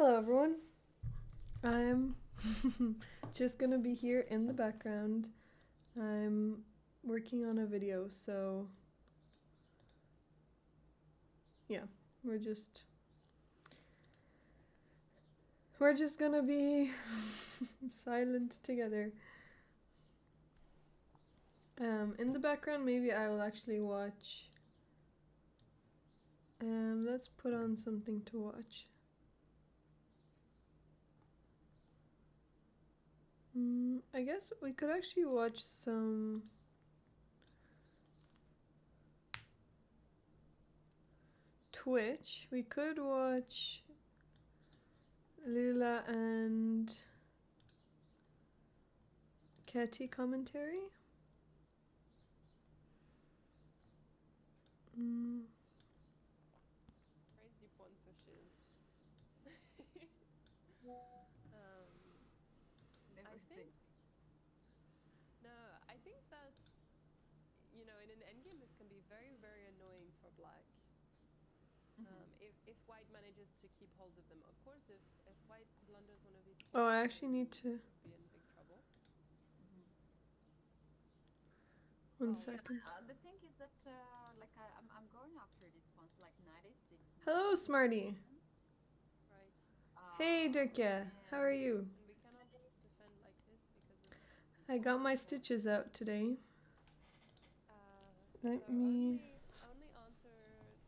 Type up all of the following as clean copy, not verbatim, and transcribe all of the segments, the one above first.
Hello everyone. I'm just gonna be here in the background. I'm working on a video, so yeah, we're just gonna be silent together. In the background maybe I will actually watch let's put on something to watch. I guess we could actually watch some Twitch. We could watch Lila and Katy commentary. Crazy pawn pushes. Never I seen. think no, I think that in an endgame this can be very, very annoying for black. If white manages to keep hold of them, of course, if white blunders one of these Oh, I pawns, actually need to. be in big trouble. One Oh, second. The thing is that, I'm going after this pawns like 96. Hello, Smarty. Right. Hey, Dirkia. How are you? And we cannot defend like this because of. I got my stitches out today. Let So me only answer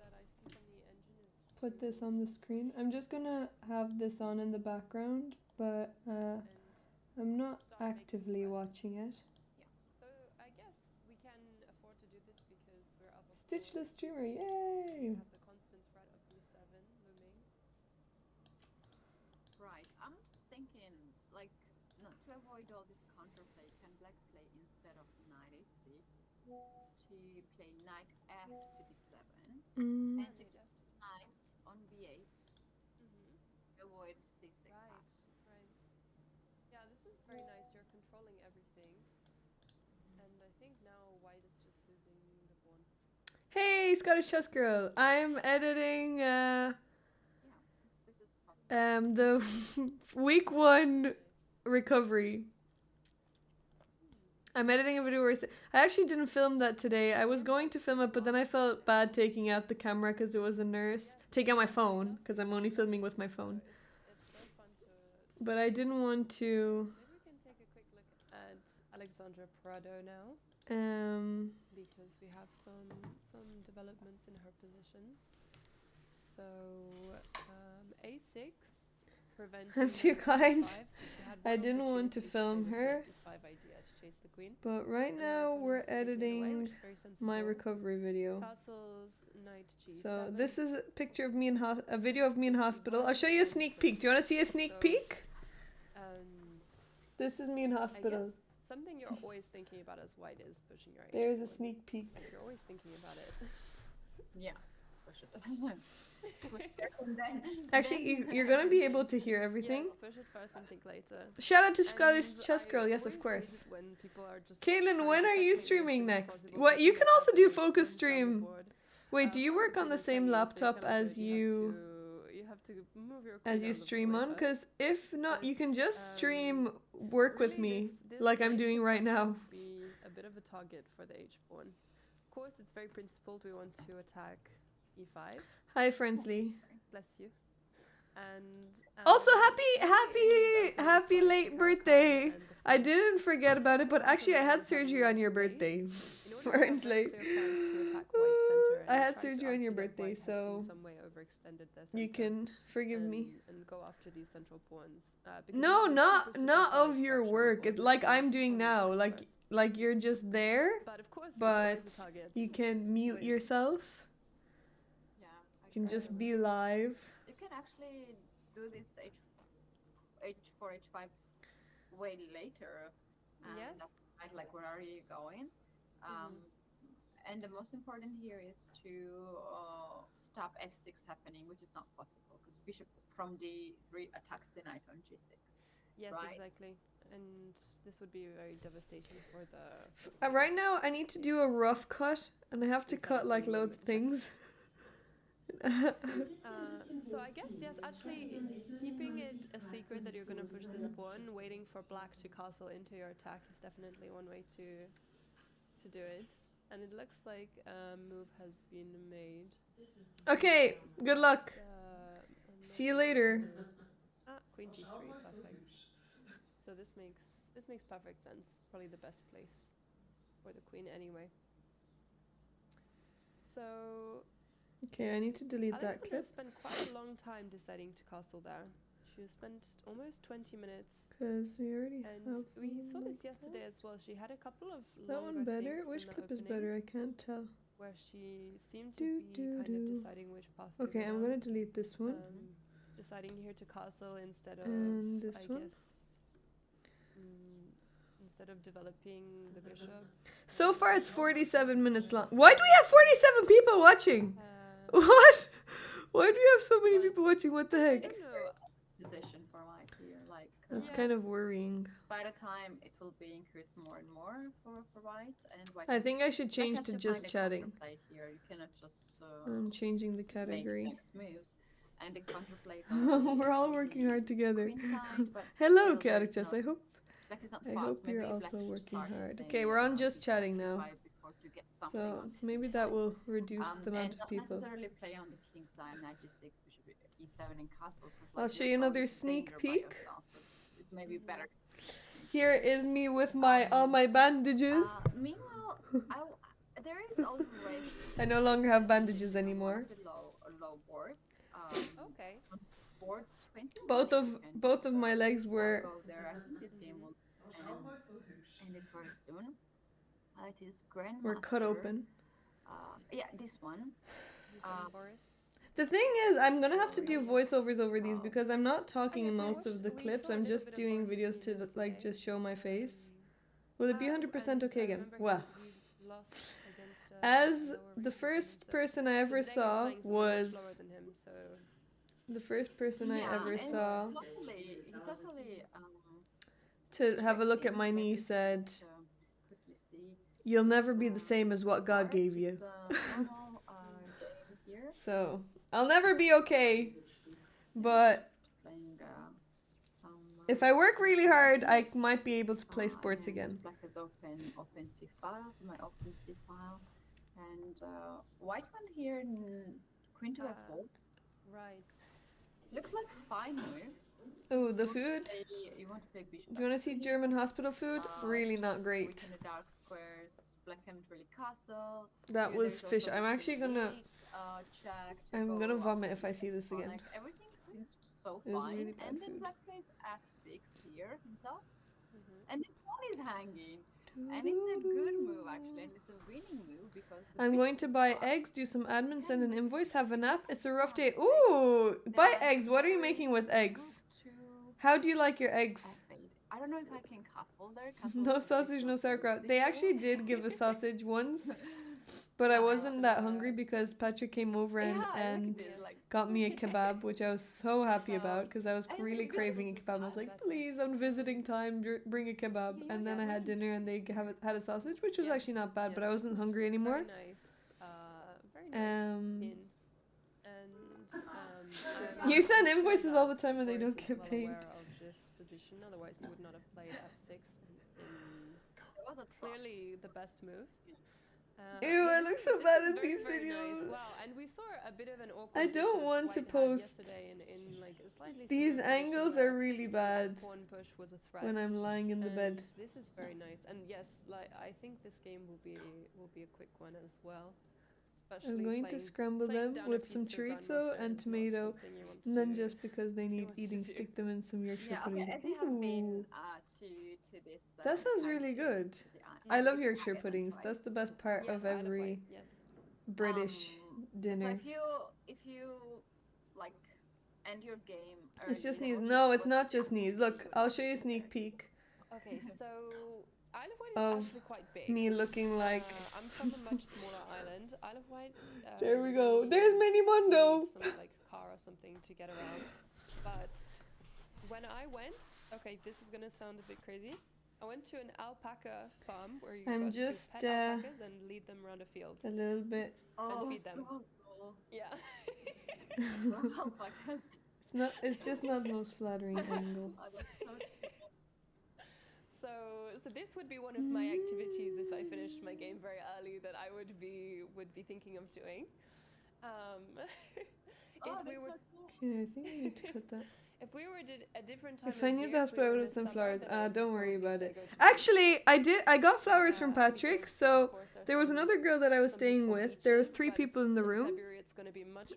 that I see from the engine is put this to- on the screen. I'm just gonna have this on in the background, but and I'm not start making actively threats. watching it. So I guess we can afford to do this because we're up of Stitchless streamer, We yay! have the constant threat of B7 looming. Right. I'm just thinking, like, no, to avoid all this counterplay, can black play instead of knight h6 to play knight f to d7 Mm. and to keep knight on b8 avoid c6 Right, right. Yeah, this is very nice. You're controlling everything. And I think now white is just losing the pawn. Hey, Scottish Chess Girl. I'm editing Yeah, this is possible. the week 1 recovery. I'm editing a video where I actually didn't film that today. I was going to film it, but then I felt bad taking out the camera because it was a nurse. Take out my phone because I'm only filming with my phone. It's so fun to But I didn't want to. maybe we can take a quick look at Alexandra Prado now because we have some developments in her position. So a6 preventing I'm too knight kind. e5, so she had I one didn't want to opportunity film play this her. knight e5 idea to chase the queen. But right And now opponent we're is taking it away, editing which is very sensible. my recovery video. Castles, knight g7. So this is a picture of me in a video of me in hospital. I'll show you a sneak peek. Do you want to see a sneak peek? This is me in I hospital. guess something you're always thinking about as white is pushing your There's a h4. sneak peek. Like you're always thinking about it. Yeah, push it. And then, Actually, you're gonna be able to hear everything. Yes, push it first and think later. Shout out to Scottish And Chess I Girl, yes, of always course. hate it when people are just Caitlin, trying when to are you checkmate as streaming soon as next? possible, What you pushing can their also do opponent's focus pawns down the stream. board. Wait, do you Of course, work on the opponents same tell you, so laptop cannot do as it. you You have to move your as queen you down the stream board on? first. Because if not, you can But, just stream work with really, me this like I'm knight doing can right now. sometimes be a bit of a target for the h pawn. Of course, it's very principled. We want to attack e5. Hi, Friendly. Bless you. And Also, it is happy like late Huracan birthday. and the I French. didn't forget about it, but actually I had Opponent is surgery having on your less space. birthday. In order to have Friendly. very clear plans to attack white center, I and had try to surgery on your argue that birthday, white has in so some way overextended their you center can forgive me. and go after these central pawns. Because No, it's a not super, super not solid of your structure on the work. board It, with like the I'm last doing opponent's now. knight first. Like you're just there, But of course, but it's always a target. you can mute Wait. yourself. yeah, You can just be live. you can actually do this h4, h5 way later. Yes. That's like, where are you going? And the most important here is to stop f6 happening, which is not possible because bishop from d3 attacks the knight on g6. Yes, right? exactly. And this would be very devastating for the. Right now, I need to do a rough cut, and I have to cut like Exactly. loads of things. So I guess yes, actually keeping it a secret that you're gonna push this pawn, waiting for black to castle into your attack is definitely one way to do it. And it looks like a move has been made. Okay, good luck. See you later. Queen g3, perfect. So this makes perfect sense. Probably the best place for the queen anyway. So okay, I need to delete that clip. Spent quite a long time deciding to castle there. She spent almost 20 minutes. Because we already and we saw this yesterday as well. She had a couple of that one better. Which clip is better? I can't tell. Where she seemed to be kind of deciding which path to okay, go I'm down. gonna delete this one. Deciding here to castle instead of this one. Instead of developing the bishop. So far it's 47 minutes long. Why do we have 47 people watching? What? Why do we have so many people watching? What the heck? Position for white here, like that's kind of worrying. By the time it will be increased more and more for white, and white I think I should change to just chatting. Here. You cannot just I'm changing the category. Make next moves. And the counterplay. We're all working hard together. Hello, characters. I hope you're also working hard. Okay, we're on just chatting now. So maybe that will reduce the amount of people. Not necessarily play on the king side, knight g6, bishop e7 and castle. I'll show you another sneak peek. It may be better. Here is me with my all my bandages. Meanwhile, there is also I no longer have bandages anymore. Low boards. Okay. Board 20. Both of my legs were. I think this game will end it very soon. It is Grandmaster. We're cut open. Yeah, this one. The thing is, I'm gonna have to do voiceovers over these because I'm not talking in most of the clips. I'm just doing videos to like just show my face. Will it be 100% okay again? Well, as the first person I ever saw was the first person I ever saw to have a look at my knee said, "You'll never be the same as what God gave you." So I'll never be okay, but if I work really hard, I might be able to play sports again. Black has open c file, so my open c file, and white one here, queen to f4. Right. Looks like fine move. Oh, the food. You want to play bishop. Do you want to see German hospital food? Really not great. In the dark squares, black can't really castle. That was fish. I'm actually gonna. Check. I'm gonna vomit if I see this again. Like, everything seems so fine, really and then food. black plays f6 here himself, and this pawn is hanging. And it's a good move actually, and it's a winning move because I'm going to buy eggs, do some admin, send an invoice, have a nap. It's a rough day. Ooh, buy eggs. What are you making with eggs? How do you like your eggs? I don't know if I can castle there. No sausage, no sauerkraut. They actually did give a sausage once, but I wasn't that hungry because Patrick came over and got me a kebab, which I was so happy about because I was really craving a kebab. I was like, please, on visiting time, bring a kebab. And then I had dinner and they had a sausage, which was actually not bad, but I wasn't hungry anymore. Very nice. You send invoices all the time and they don't get paid. Of this position, otherwise you would not have played f6. It was clearly the best move. Ew, I look so bad at these videos. Nice. Wow, and we saw a bit of an awkward. I don't want to post. In like a slightly these angles are really bad pawn push was a threat when I'm lying in the bed. This is very nice, and yes, like I think this game will be a quick one as well. I'm going to scramble them with some chorizo and tomato, and then just because they need eating, stick them in some Yorkshire pudding. As you have been to this. That sounds really good. I love Yorkshire puddings. That's the best part of every British dinner. So if you like end your game. It's just knees. No, it's not just knees. Look, I'll show you a sneak peek. Okay, so Isle of Wight is actually quite big. Me looking like. I'm from a much smaller island. Isle of Wight. There we go. There's Minimundo. Some like car or something to get around. But when I went, okay, this is gonna sound a bit crazy. I went to an alpaca farm where you got to pet alpacas and lead them around a field. A little bit. And feed them. So cool. Yeah. Global podcast. It's not. It's just not the most flattering angle. Oh, that's so cute. So this would be one of my activities if I finished my game very early that I would be thinking of doing. Um, Oh, if we that's were so cool. Okay, I think I need to cut that. if we were a different time If of I knew year, that's if we why I were would in have the some summer, flowers. then I would Don't worry probably about say it. go to the Actually, I did. I got flowers from because, Patrick. of So course, there's there was some another girl that I was some staying beautiful with. There was beaches, 3 but people in the in room. February it's gonna be much too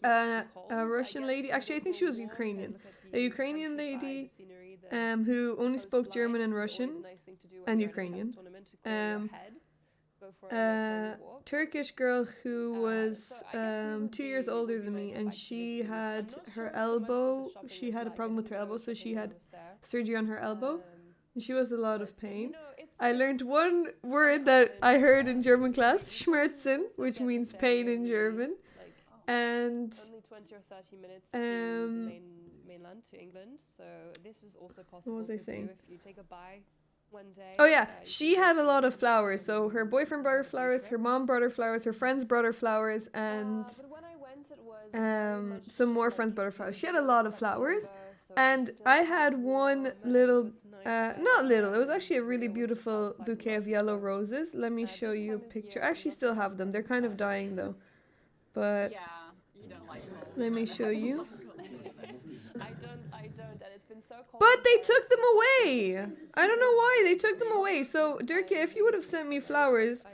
cold. A I Russian guess lady. you Actually, I go think for she was walk and Ukrainian. look at A the Ukrainian countryside, lady, the scenery, the who only spoke German and coastline. This is always Russian. a nice thing to do when and you're in a chess Ukrainian. tournament, to clear your Um, head. Go for a nice long walk. Turkish girl who was So I guess these would 2 years be- older would be than my me, top and she activities. I'm had not her sure so much what the elbow. shopping She is had a like. problem I with her didn't go elbow, so she shopping when had I was there. surgery on her elbow, and she was a lot of But, pain. you know, I learned it's one word that I heard in German class, Schmerzen, which means pain in German, like and only 20 or 30 minutes to um, the mainland, to England. So this is also possible was I to saying? do if you take a bye one day. oh yeah, you she can had go a to lot of England flowers. and So her boyfriend brought her have a day flowers, trip. her mom brought her flowers, her friends brought her flowers, and But when I went, it was very much some more like friends brought her flowers. She had a middle lot of flowers, September, so and it was still I quite had one warm, and little, it was nice not weather, little. It was and actually a really we were just beautiful outside a bouquet lot, of yellow so, roses. Let me show this you a time of picture. year, I I'm actually not still the have best them. They're person kind to of ask. dying though, but Yeah, you don't like cold. let me show you. I don't, and it's been so cold. But they here took them since away. August. I don't know why they took them away. So Dirk, if you would have sent me flowers,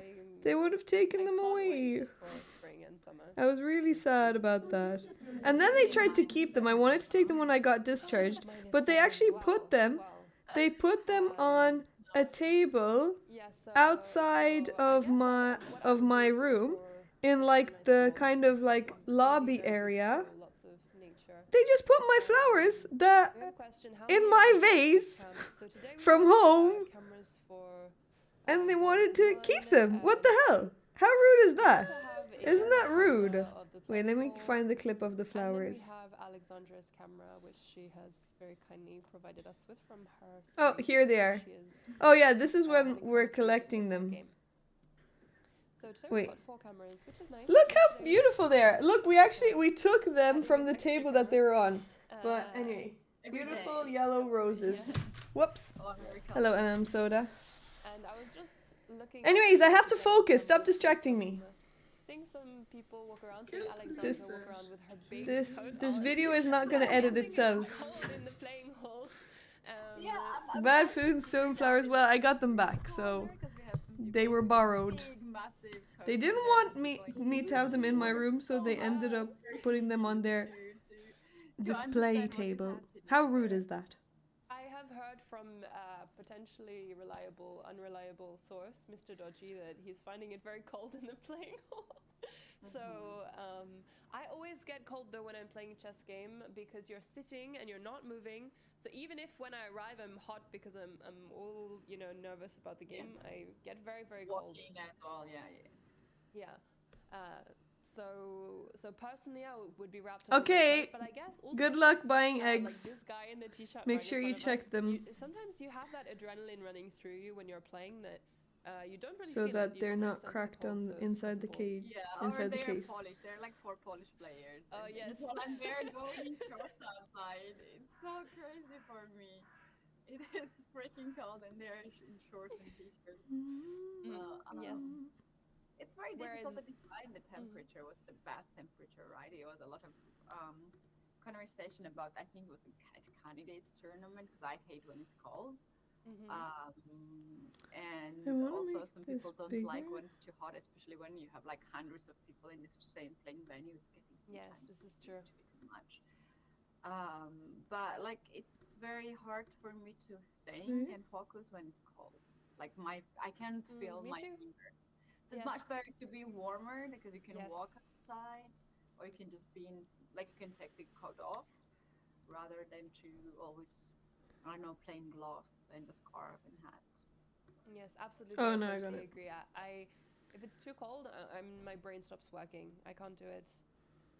they would have taken them away. For spring and summer. I was really sad about that. And then they tried to keep them. I wanted to take them when I got discharged, but they actually put them. They put them on a table outside of my room in like the kind of like lobby area. They just put my flowers that in my vase from home, and they wanted to keep them. What the hell? How rude is that? Isn't that rude? Wait, let me find the clip of the flowers. And then we have Alexandra's camera, which she has very kindly provided us with from her. Oh, stream. here they are. She is, Oh yeah, this is when really we're contributed to collecting the them. game. So today Wait. we've got 4 cameras, which is nice. Look how beautiful they are. Look, we took them from the table that they were on. But anyway, Every day. beautiful yellow roses. Whoops. Oh, very cold. Hello, Soda. And I was just looking. Anyways, at I have to some focus. Stop cameras, distracting me. Seeing some people walk around, seeing Alexandra This- walk around with her big This coat this on. video is not So gonna I'm edit guessing it's itself. cold in the playing hall. Yeah, I'm Bad happy food, to stone see flowers. that Well, I it's got them back, colder so 'cause we have some they people were with borrowed. big, massive coats they and didn't they're want just me going to have them in my room, so they Oh, ended up putting them on their to display understand what is table. happening How rude there. is that? I have heard from potentially reliable, unreliable source, Mr. Dodgy, that he's finding it very cold in the playing hall. So I always get cold though when I'm playing a chess game because you're sitting and you're not moving. So even if when I arrive I'm hot because I'm all nervous about the game, I get very cold. Walking as well, yeah. Yeah. So personally, I would be wrapped up. Okay, in my coat, but I guess also, Good luck buying like eggs. this guy in the t-shirt. Make right in sure you front of check us, them. Sometimes you have that adrenaline running through you when you're playing that you don't really So feel that it, you they're don't really not sense the cracked cold, on so the it's inside the possible. cage. Yeah, Inside or the they're case. Polish. They're like 4 Polish players. Oh, and yes. While I'm there going in shorts outside, it's so crazy for me. It is freaking cold and they're in shorts and t-shirts. Yes. It's very difficult Whereas- to define the temperature. What's the best temperature, right? It was a lot of conversation about, I think it was a candidates tournament because I hate when it's cold. Mhm. And I wanna also make some this people don't like bigger. when it's too hot, especially when you have like hundreds of people in the same playing venue. It's getting Yes, sometimes this is to true. be too much. But like it's very hard for me to think Mhm. and focus when it's cold. Like I can't feel me my too. fingers. So it's Yes. much better to be warmer because you can Yes. walk outside, or you can just be in, like you can take the coat off, rather than to always, I don't know, plain gloves and a scarf and hat. Yes, absolutely. Oh, I no, I got totally it. agree. If it's too cold, my brain stops working. I can't do it.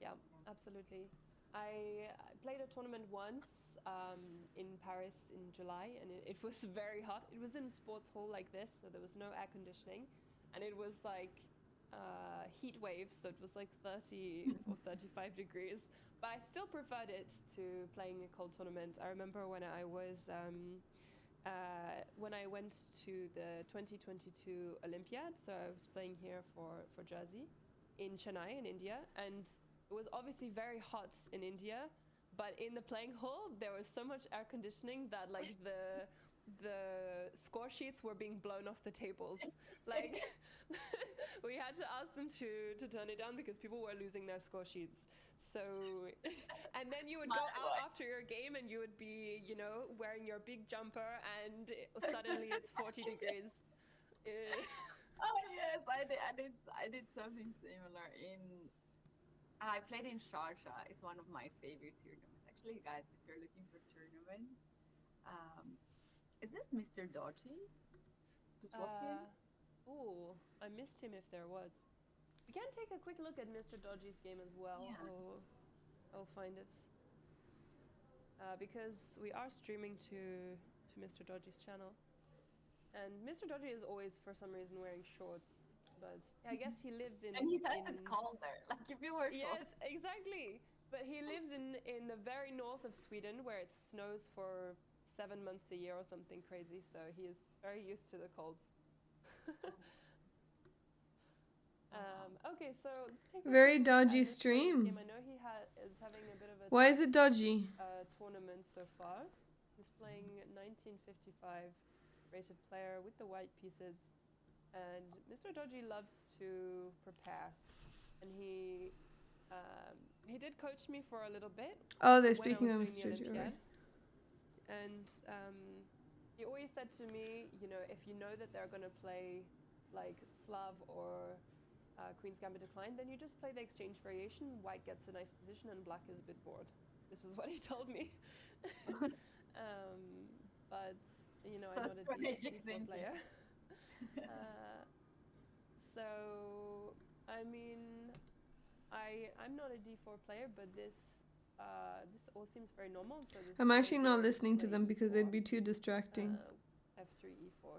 Yeah, absolutely. I played a tournament once in Paris in July, and it was very hot. It was in a sports hall like this, so there was no air conditioning, and it was like heat wave, so it was like 30 or 35 degrees. but I still preferred it to playing a cold tournament. I remember when I was when I went to the 2022 Olympiad, so I was playing here for Jersey in Chennai in India, and it was obviously very hot in India, but in the playing hall there was so much air conditioning that like the score sheets were being blown off the tables. Like we had to ask them to turn it down because people were losing their score sheets. So and then you would go out after your game and you would be, you know, wearing your big jumper and suddenly it's 40 degrees. Oh yes, I did something similar in. I played in Sharjah. It's one of my favorite tournaments. Actually, guys, if you're looking for tournaments, um, is this Mr. Dodgy? Just walk in. Oh, I missed him if there was. We can take a quick look at Mr. Dodgy's game as well. Yeah. I'll find it. Because we are streaming to Mr. Dodgy's channel. And Mr. Dodgy is always, for some reason, wearing shorts. But I guess he lives in... And he says it's cold there. Like if you wear shorts. Yes, exactly. But he lives in the very north of Sweden where it snows for 7 months a year or something crazy. So he is very used to the colds. Okay, so take a Very look at dodgy Mr. Dodgy's stream. game. I know he is having a bit of a Why is it dodgy? tournament so far. He's playing 1955 rated player with the white pieces, and Mr. Dodgy loves to prepare, and he did coach me for a little bit. Oh, they're when I speaking was of doing the Mr. Olympiad. Right. And he always said to me, you know, if you know that they're going to play like Slav or Queen's Gambit Decline, then you just play the exchange variation. White gets a nice position and black is a bit bored. This is what he told me. But, you know, So I'm not a strategic D4 player. thinking. So, I mean, I'm not a D4 player, but this all seems very normal. So this I'm player actually is not going to listening to play them because they'd E4, be too distracting. F3, E4,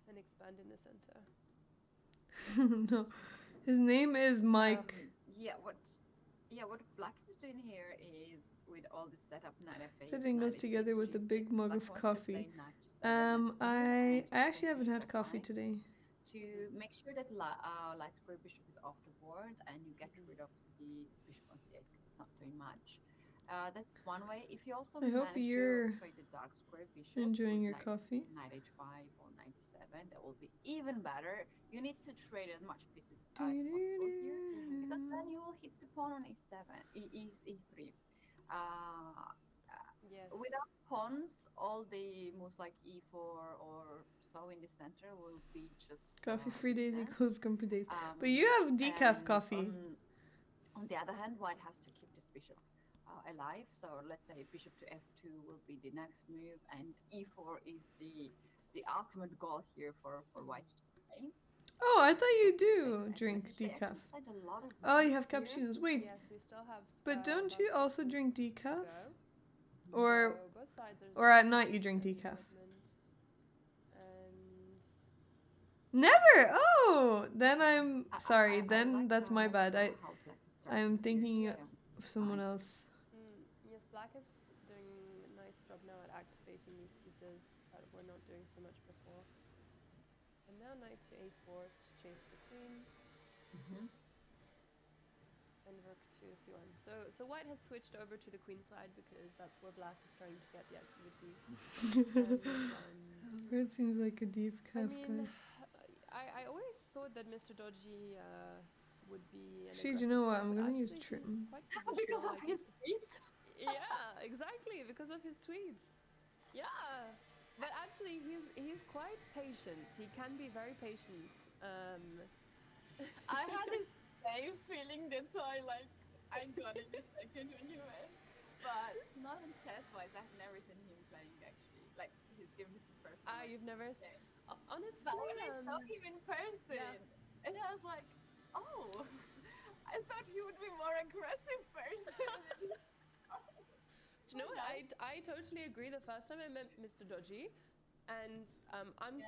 and expand in the center. No. His name is Mike. What black is doing here is with all this setup knight f8. Sitting goes knight together h6, with a big g6, mug black of wants to coffee. play knight to 7 and I smooth, and actually haven't had coffee f5 today. to make sure that light square bishop is off the board and you get rid of the bishop on c8 because it's not doing much. That's one way. If you also I hope manage you're to trade the dark square bishop enjoying with your coffee. knight h5 or knight d7, that will be even better. You need to trade as much pieces as possible here because then you will hit the pawn on e7, e3. Yes. Without pawns, all the moves like e4 or so in the center will be just Coffee free days useless. equals comfy days. But you have decaf And coffee. On the other hand, white has to keep this bishop alive. So let's say bishop to f2 will be the next move, and e4 is the ultimate goal here for white to play. Oh, I thought you do Exactly. drink They decaf. actually played a lot of Oh, you moves have here. cappuccinos. Wait, Yes, we still have. but don't about you 6 also moves drink to decaf? go. Or So both sides are or at doing night you drink different decaf? developments. And Never. Oh, then I'm I- sorry. I Then like that's my bad. how black is starting I'm here thinking too. of someone else. yes, black is doing a nice job now at activating these pieces that were not doing so much before. And now knight to a4 to chase the queen. Mhm. And rook to c1. So white has switched over to the queen side because that's where black is trying to get the activity. And, That seems like a deep I calf mean, guy. I always thought that Mr. Dodgy would be an Actually, do you know what? aggressive I'm player, gonna but use actually Triton. he's quite Because positional, of like his tweets. yeah, exactly, because of his tweets. Yeah. But actually he's quite patient. He can be very patient. I had the same feeling. That's why, I got it the second when you went. But not on chess-wise, I've never seen him playing actually. Like he's given me some person. You've never game. honestly But when I saw him in person, yeah. and I was like, oh, I thought he would be more aggressive person. Do you know what? I totally agree. The first time I met Mr. Dodgy, and I'm Yeah.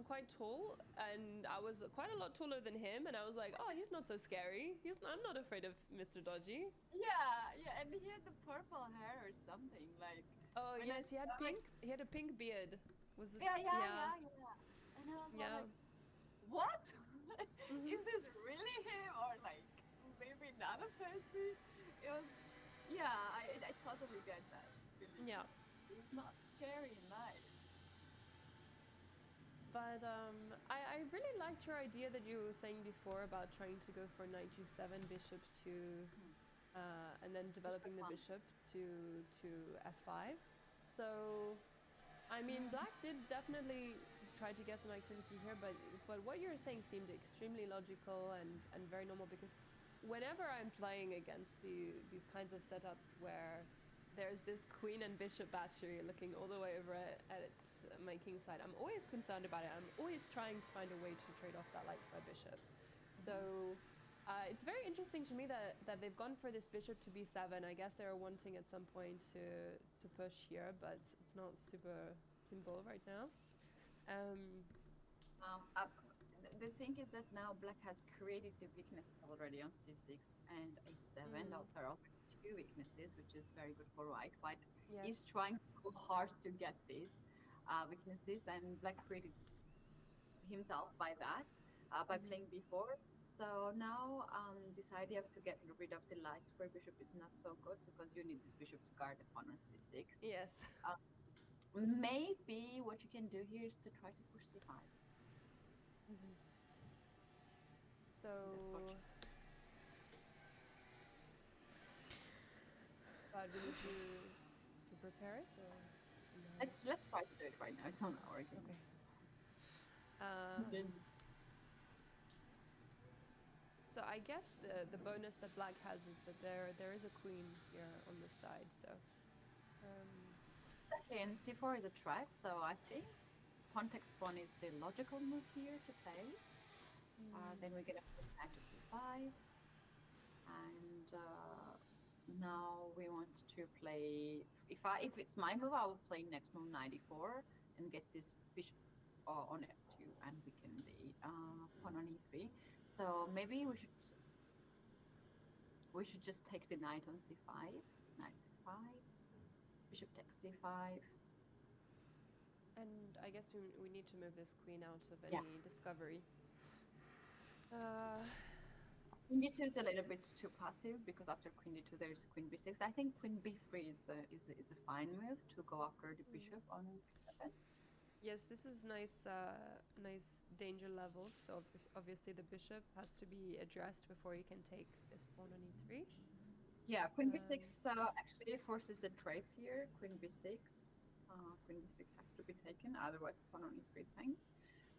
quite tall, and I was quite a lot taller than him, and I was like, oh, he's not so scary. I'm not afraid of Mr. Dodgy. Yeah, yeah, and he had the purple hair or something. Like Oh when I yes, he had saw, like, pink. He had a pink beard. Was it? yeah, yeah, Yeah, yeah, yeah. And I was all yeah. like, what? Hmm. Is this really him or like maybe not a fantasy? It was, yeah, I totally get that feeling. Yeah. It's not scary in life. But I really liked your idea that you were saying before about trying to go for knight g7, bishop to, Hmm. and then It's for developing the fun. bishop to f5. So, I mean, black did definitely try to get some activity here, but what you're saying seemed extremely logical and very normal because whenever I'm playing against these kinds of setups where there's this queen and bishop battery looking all the way over at my king side, I'm always concerned about it. I'm always trying to find a way to trade off that light square bishop. So it's very interesting to me that they've gone for this bishop to b7. I guess they were wanting at some point to push here, but it's not super simple right now. Um, Um, uh, the thing is that now black has created the weaknesses already on c6 and h7. mm, Those are already two weaknesses, which is very good for white. White yes. is trying so hard to get these weaknesses, and black created himself by that, by playing Hmm. b4. So now this idea of to get rid of the light square bishop is not so good because you need this bishop to guard the pawn on c6. Yes. Uh, Maybe what you can do here is to try to push c5. Hmm. That's what. So, but we need to prepare it or no? Let's try to do it right now. It's on our game. Okay. Then So I guess the bonus that black has is that there is a queen here on this side. So um, okay, and c4 is a threat, so I think pawn takes pawn is the logical move here to play. Then we're gonna put knight to c5, and now we want to play. If it's my move, I will play next move 94 and get this bishop on f2, and we can be pawn on e3. So maybe we should just take the knight on c5, knight c5, bishop takes c5. and I guess we need to move this queen out of Yeah. any discovery. Uh, Queen d2 is a little bit too passive because after queen d2 there is queen b6. I think queen b3 is a fine move to go after the bishop on b7. yes, this is nice. Nice danger levels. So obviously the bishop has to be addressed before you can take this pawn on e3. Yeah, queen b6 Um, actually forces the trades here. Queen b6, queen b6 has to be taken, otherwise pawn on e3 is hanged.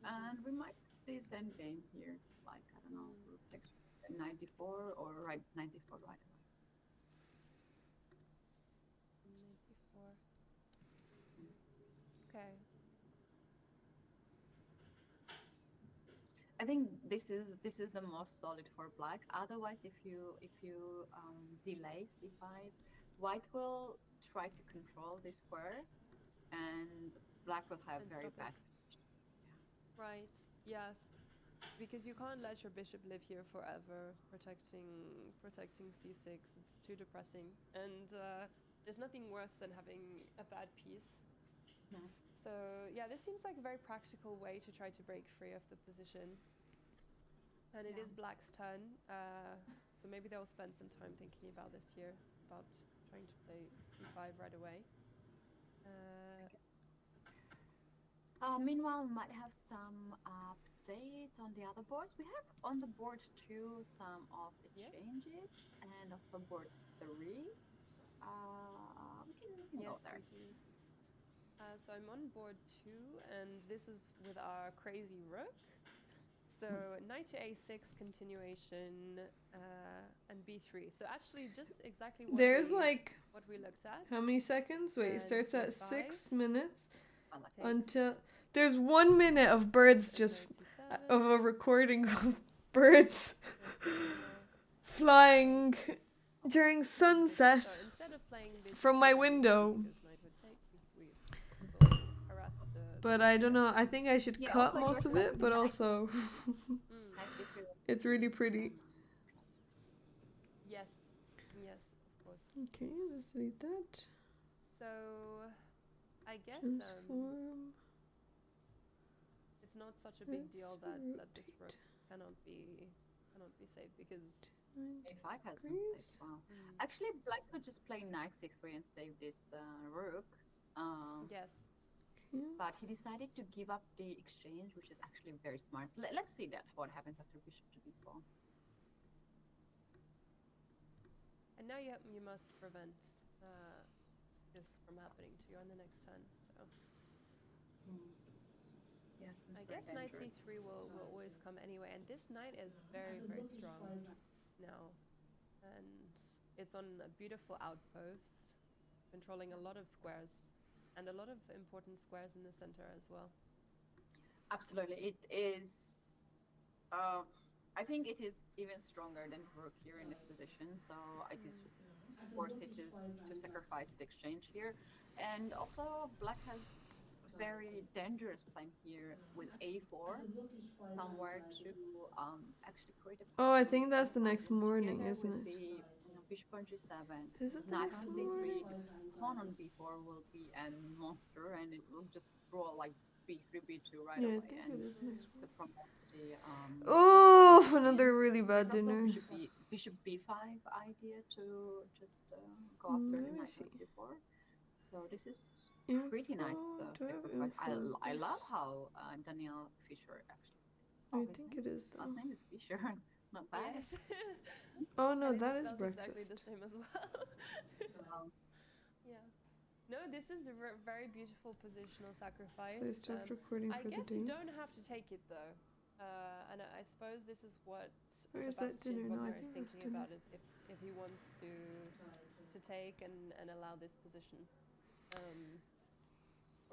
And we might do this endgame here, like I don't know, rook takes 94 or right 94 right away. 94. Okay. I think this is the most solid for black. Otherwise, if you delay c5, white will try to control the square, and black will have And very stop bad. it. Right. Yes. Because you can't let your bishop live here forever, protecting c6. It's too depressing, and there's nothing worse than having a bad piece. Mhm. So yeah, this seems like a very practical way to try to break free of the position. And it Yeah. is black's turn, so maybe they'll spend some time thinking about this here, about trying to play c5 right away. Uh, Meanwhile, we might have some updates on the other boards. We have on the board 2 some of the yes. changes, and also board 3. We can Yes, go there. we do. So I'm on board 2, and this is with our crazy rook. So knight to a6 continuation and b3. So actually, just exactly There's like what we looked at. how many seconds? Wait, it And starts at c5. 6 minutes I like Takes until there's 1 minute of birds just knight c7, of a recording of birds knight c4. flying during sunset So instead of playing this from my queen, window. because knight would take, we will harass but I don't know. I think I should Yeah, cut also most of yours it, but was also Mm. nice if you it's really pretty. Yes, yes, of course. Okay, let's delete that. So, I guess Transform. it's not such a big deal that Let's this rook cannot be saved because a5 has been degrees. saved. Wow. Actually, black could just play knight c3 and save this rook. yes, Okay. But he decided to give up the exchange, which is actually very smart. Let's see that what happens after bishop to b4. and now you must prevent this from happening to you on the next turn. So Yes, I guess knight c3 will always come anyway, and this knight is very strong now, and it's on a beautiful outpost, controlling a lot of squares, and a lot of important squares in the center as well. Absolutely, it is. I think it is even stronger than rook here in this position. So it is worth it to sacrifice the exchange here, and also black has very dangerous plan here with a4 somewhere to actually create a Oh, I think that's the next morning, together isn't with it? the bishop on g7. Is it the Knight next on morning? c3, the pawn on b4 will be a monster, and it will just draw like b3, b2 right Yeah, I away, think and it is the next to morning. promote the Oh, another really bad there's also dinner. bishop b5 idea to just go after the Let me knight on see. c4. So this is Info. pretty nice Do I have sacrifice. info of I this? love how Daniel Fisher actually. I his think name it is last though. name is Fisher. Not bad. Yes. Oh no, And that it's is spelled exactly the breakfast. same as well. Yeah. No, this is a very beautiful positional sacrifice. So I stopped recording I for the guess you day. don't have to take it though. And I suppose this is what Where is that Sebastian dinner? No, I Wagner is think that's thinking dinner. about, is if he wants to take and allow this position.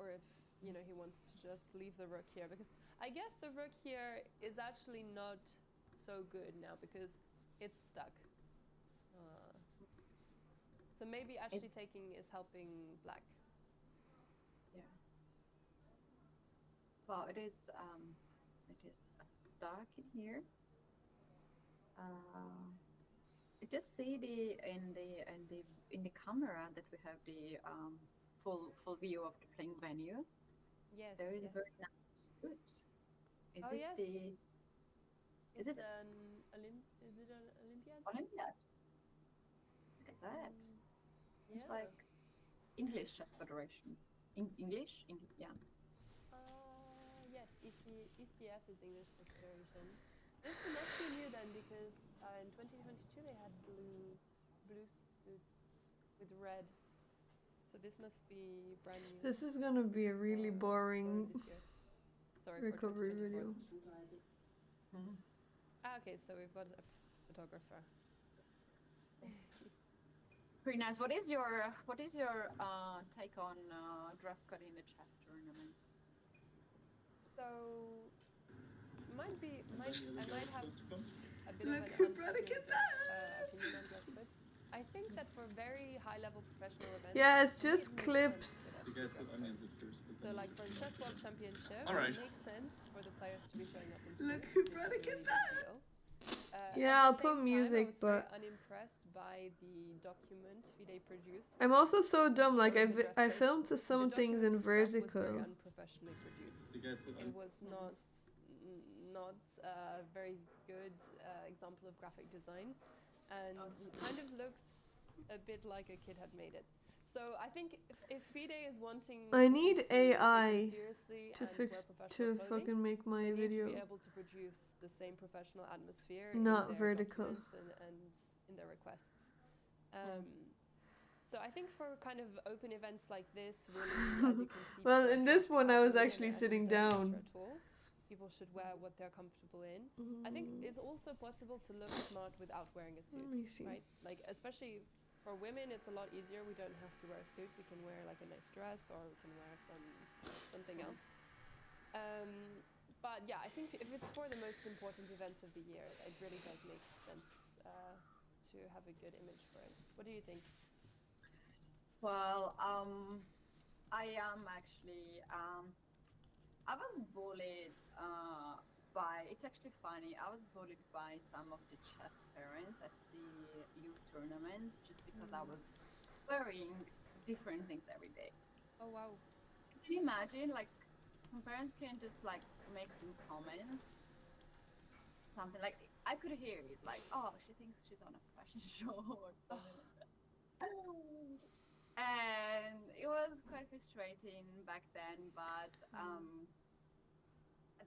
Or if, you know, he wants to just leave the rook here, because I guess the rook here is actually not so good now because it's stuck. So maybe actually taking is helping black. Yeah. Well, it is a stark in here. You just see in the camera that we have the full view of the playing venue. Yes. There is yes. a very nice scoot. Is Oh, it yes. is it an Olympiad? Olympiad? Look at that. It's Yeah. like English Chess Federation. English? Yeah. Yes, ECF is English Chess Federation. This must be new then, because in 2022 they had blue suit with red. So this must be brand new. This is gonna be a really boring this year. Sorry, recovery for 2024. video. Okay, so we've got a photographer. Pretty nice. What is your take on dress code in the chess tournaments? So I might have a bit Look of who an brought a unpopular kebab! opinion on dress code. I think that for very high-level professional events, Yeah, it's for me just it makes clips. sense You to have guys put dress onions code. at first, but So then like for the Chess World Championship, All right. it makes sense for the players to be showing up in Look suits. who This brought is a really big kebab! deal. Yeah, At I'll the put same music, time, I was very but unimpressed by the document FIDE produced. I'm also so dumb. Like showing the dress I code. filmed to some The things in document itself was very vertical. unprofessionally produced. the guy put It was not a very good example of graphic design, and it kind of looked a bit like a kid had made it. So I think if FIDE is wanting I people need to take it AI seriously to and fix wear professional to clothing, fucking make my they need video to be able to produce the same professional atmosphere not in their vertical. documents and in their requests. So I think for kind of open events like this, really, as you can see. Well, people in are this dressed one I was casually actually and sitting it doesn't down. matter at all. People should wear what they're comfortable in. I think it's also possible to look smart without wearing a suit, Let me see. right? Like especially for women, it's a lot easier. We don't have to wear a suit. We can wear like a nice dress, or we can wear something else. But yeah, I think if it's for the most important events of the year, it really does make sense to have a good image for it. What do you think? Well, I am actually I was bullied by, it's actually funny, I was bullied by some of the chess parents at the youth tournaments just because I Mm. was wearing different things every day. Oh wow. Can you imagine, like, some parents can just like make some comments, something like, I could hear it, like, oh, she thinks she's on a fashion show or Oh. something like that. And it was quite frustrating back then, but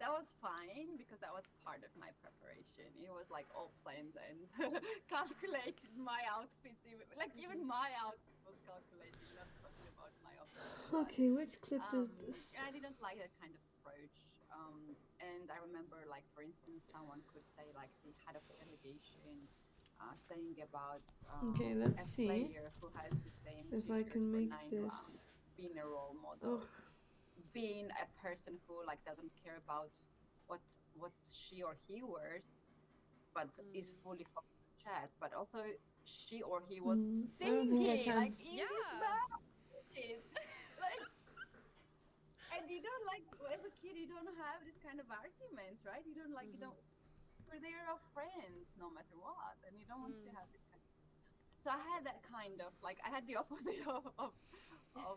that was fine because that was part of my preparation. It was like all planned and calculated. My outfits, even my outfits was calculated. Not talking about my opponent, but Okay, which clip is this? I didn't like that kind of approach. And I remember, like, for instance, someone could say, like, the head of the delegation saying about Okay, a let's see player who has the same if I t-shirt can for make 9 rounds, this. being a role Oh, model, being a person who like doesn't care about what she or he wears, but is Mm. fully focused on chat. But also she or he was I don't think I stingy, can. like in this Yeah. bad, like, and you don't, like, as a kid you don't have this kind of arguments, right? You don't, like, you don't, you're there are friends no matter what, and you don't want to Mm. have this kind of, so I had that kind of, like, I had the opposite of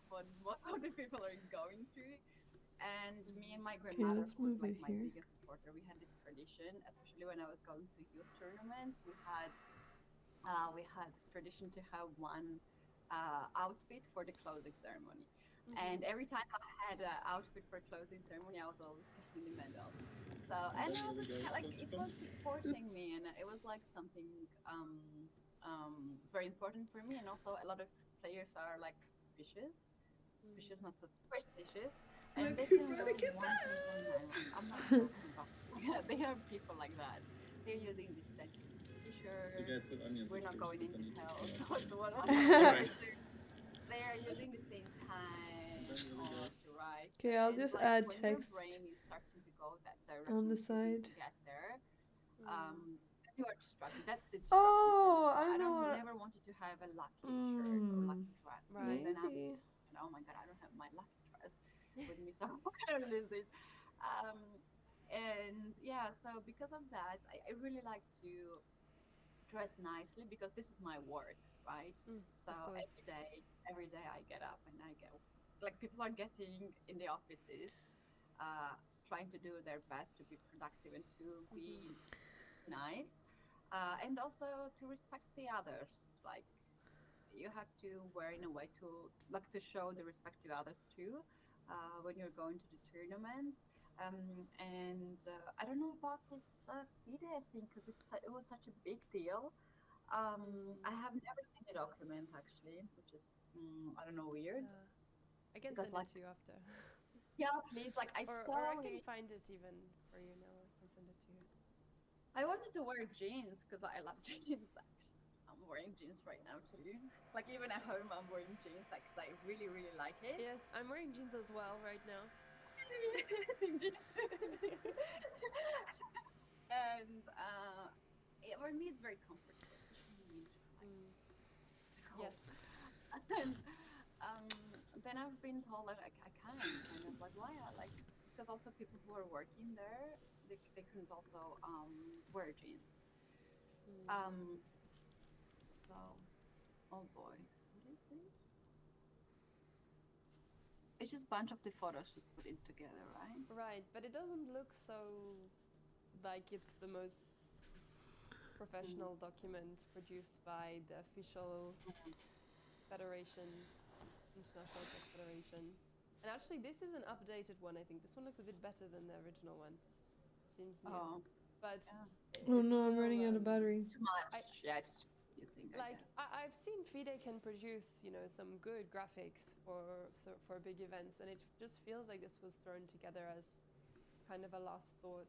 what most of the people are going through. And me and my Okay, grandmother, let's who was move like it my here. biggest supporter, we had this tradition, especially when I was going to youth tournaments. We had this tradition to have one outfit for the closing ceremony. And every time I had an outfit for closing ceremony, I was always getting the medal. So, and I was like, it was supporting me, and it was like something very important for me. And also, a lot of players are like suspicious, not so superstitious, and Look, they you're can gonna go get one thing for 9 rounds. I'm not talking about. Yeah, they are people like that. They're using the same You t-shirt. guys have onions, We're of not course, going but in then you details. can What the Alright. players do. They are using the same time Then here we go. to write. Okay, I'll And just like add when your text brain is starting to go that on direction the because you need side. to get there, Mm. you are distracted. That's the distraction for me. Oh, So I I know don't what. never wanted to have a lucky shirt or lucky dress because Right. then I'm, Maybe. oh my god, I don't have my lucky dress with me, so I'm gonna lose it. Um, and yeah, so because of that, I really like to dress nicely because this is my work, right? Mm. So Of course. every day I get up and I get, like, people are getting in the offices, uh, trying to do their best to be productive and to be nice, and also to respect the others. Like, you have to wear in a way to, like, to show the respect to others too, when you're going to the tournaments. And I don't know about this FIDE thing because it was such a big deal. I Mm. have never seen the document actually, which is, I don't know, weird, Yeah. I can because, send it like, to you after. yeah, please, like, I Or I saw can it. find it even for you now. I can send it to you. I wanted to wear jeans because I love jeans. Actually, I'm wearing jeans right now too. Like, even at home, I'm wearing jeans, like, 'cause I really, really like it. Yes, I'm wearing jeans as well right now. Team jeans. And for me, it's very comfortable, especially in winter. Like, Mm. it's Yes. cold. And then I've been told that I can't, and it's like, why? Like, because also people who are working there, they couldn't also wear jeans. Mm. Um, so, oh boy, what is this? It's just a bunch of the photos just put in together, right? Right, but it doesn't look so like it's the most professional document produced by the official federation, International Chess Federation. And actually, this is an updated one, I think. This one looks a bit better than the original one. Seems new. Oh, But yeah. Oh it's no, I'm still, running out of battery. Too much. I, Yeah, it's confusing, I like, guess. I've seen FIDE can produce, you know, some good graphics for big events, and it just feels like this was thrown together as kind of a last thought.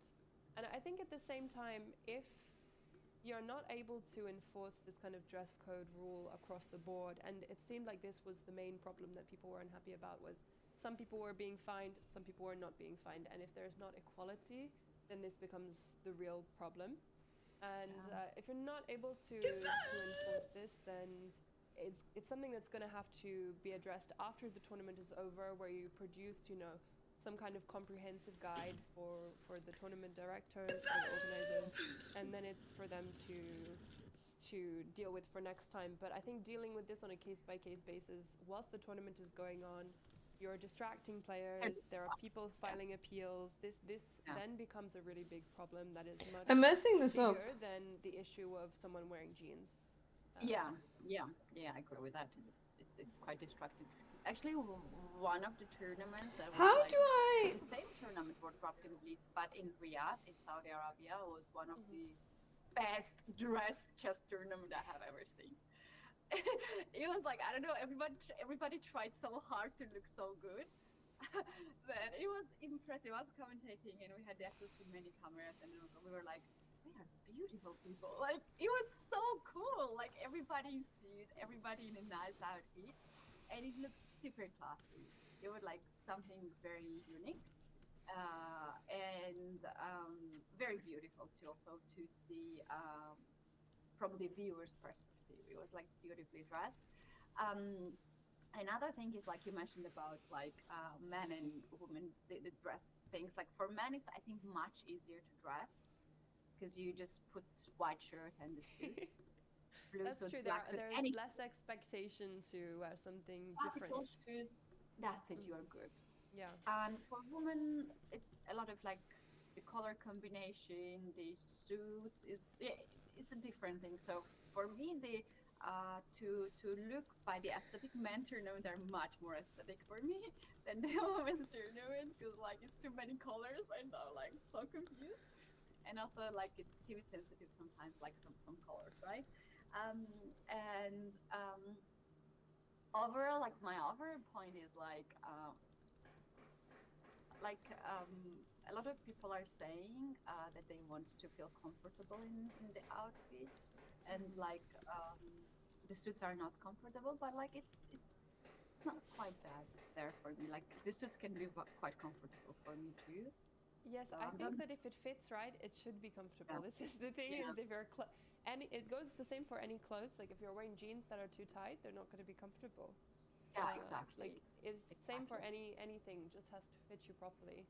And I think at the same time, if you're not able to enforce this kind of dress code rule across the board, and it seemed like this was the main problem that people were unhappy about, was some people were being fined, some people were not being fined, and if there's not equality, then this becomes the real problem. And if you're not able to enforce this, then it's something that's going to have to be addressed after the tournament is over, where you produce, you know, some kind of comprehensive guide for the tournament directors, for the organizers, and then it's for them to deal with for next time. But I think dealing with this on a case by case basis, whilst the tournament is going on, you're distracting players. There are people filing appeals. This then becomes a really big problem that is much I'm messing this bigger up. than the issue of someone wearing jeans. Yeah, I agree with that. It's quite distracting. Actually, one of the tournaments that was How like do I? the same tournament, World Rafting Blitz, but in Riyadh, in Saudi Arabia, was one of the best dressed chess tournament I have ever seen. It was like, I don't know, everybody tried so hard to look so good. But it was impressive. I was commentating and we had access to many cameras and we were like, we are beautiful people. Like, it was so cool. Like, everybody in suit, everybody in a nice outfit, and it looked super classy. It was like something very unique. And very beautiful to also to see from the viewer's perspective. It was like beautifully dressed. Um, Another thing is like you mentioned about like men and women, the dress things. Like for men, it's I think much easier to dress because you just put white shirt and the suit. Blue That's suit, true. black suit, There's any less expectation to wear something classical different. shoes. That's it. You are good. Yeah. And for women, it's a lot of like the color combination, the suits is yeah, it's a different thing. So for me, the to look by the aesthetic men tournament are much more aesthetic for me than the women's tournament because like it's too many colors and I'm like so confused. And also like it's TV sensitive sometimes, like some colors, right? Um, and overall, like my overall point is like a lot of people are saying that they want to feel comfortable in the outfit and like the suits are not comfortable but like it's not quite that there for me like the suits can be quite comfortable for me too Yes, so I I'm think done. that if it fits right, it should be comfortable. Yeah, This is the thing yeah, is if you're and it goes the same for any clothes. Like if you're wearing jeans that are too tight, they're not going to be comfortable. yeah, Like exactly, is same for exactly. anything. Just has to fit you properly.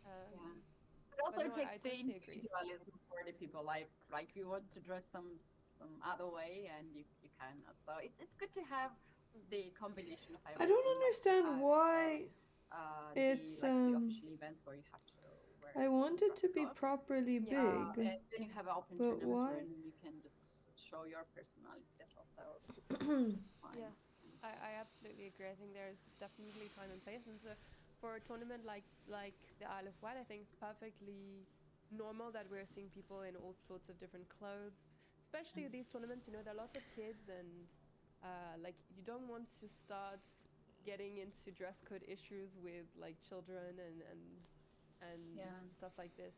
Yeah, Um, but but also no, it takes I the totally agree. individualism for the people like you want to dress some other way and you cannot so it's good to have the combination of I don't everything like to understand have why the it's like the official events where you have to wear I some want it dress to be code properly Yes. big, and then you have open but tournaments why? where you can just show your personality this is also fine. Yes, I absolutely agree. I think there's definitely time and place, and so for a tournament like the Isle of Wight, I think it's perfectly normal that we're seeing people in all sorts of different clothes. Especially these tournaments, you know, there are lots of kids, and like you don't want to start getting into dress code issues with like children and Yeah. stuff like this.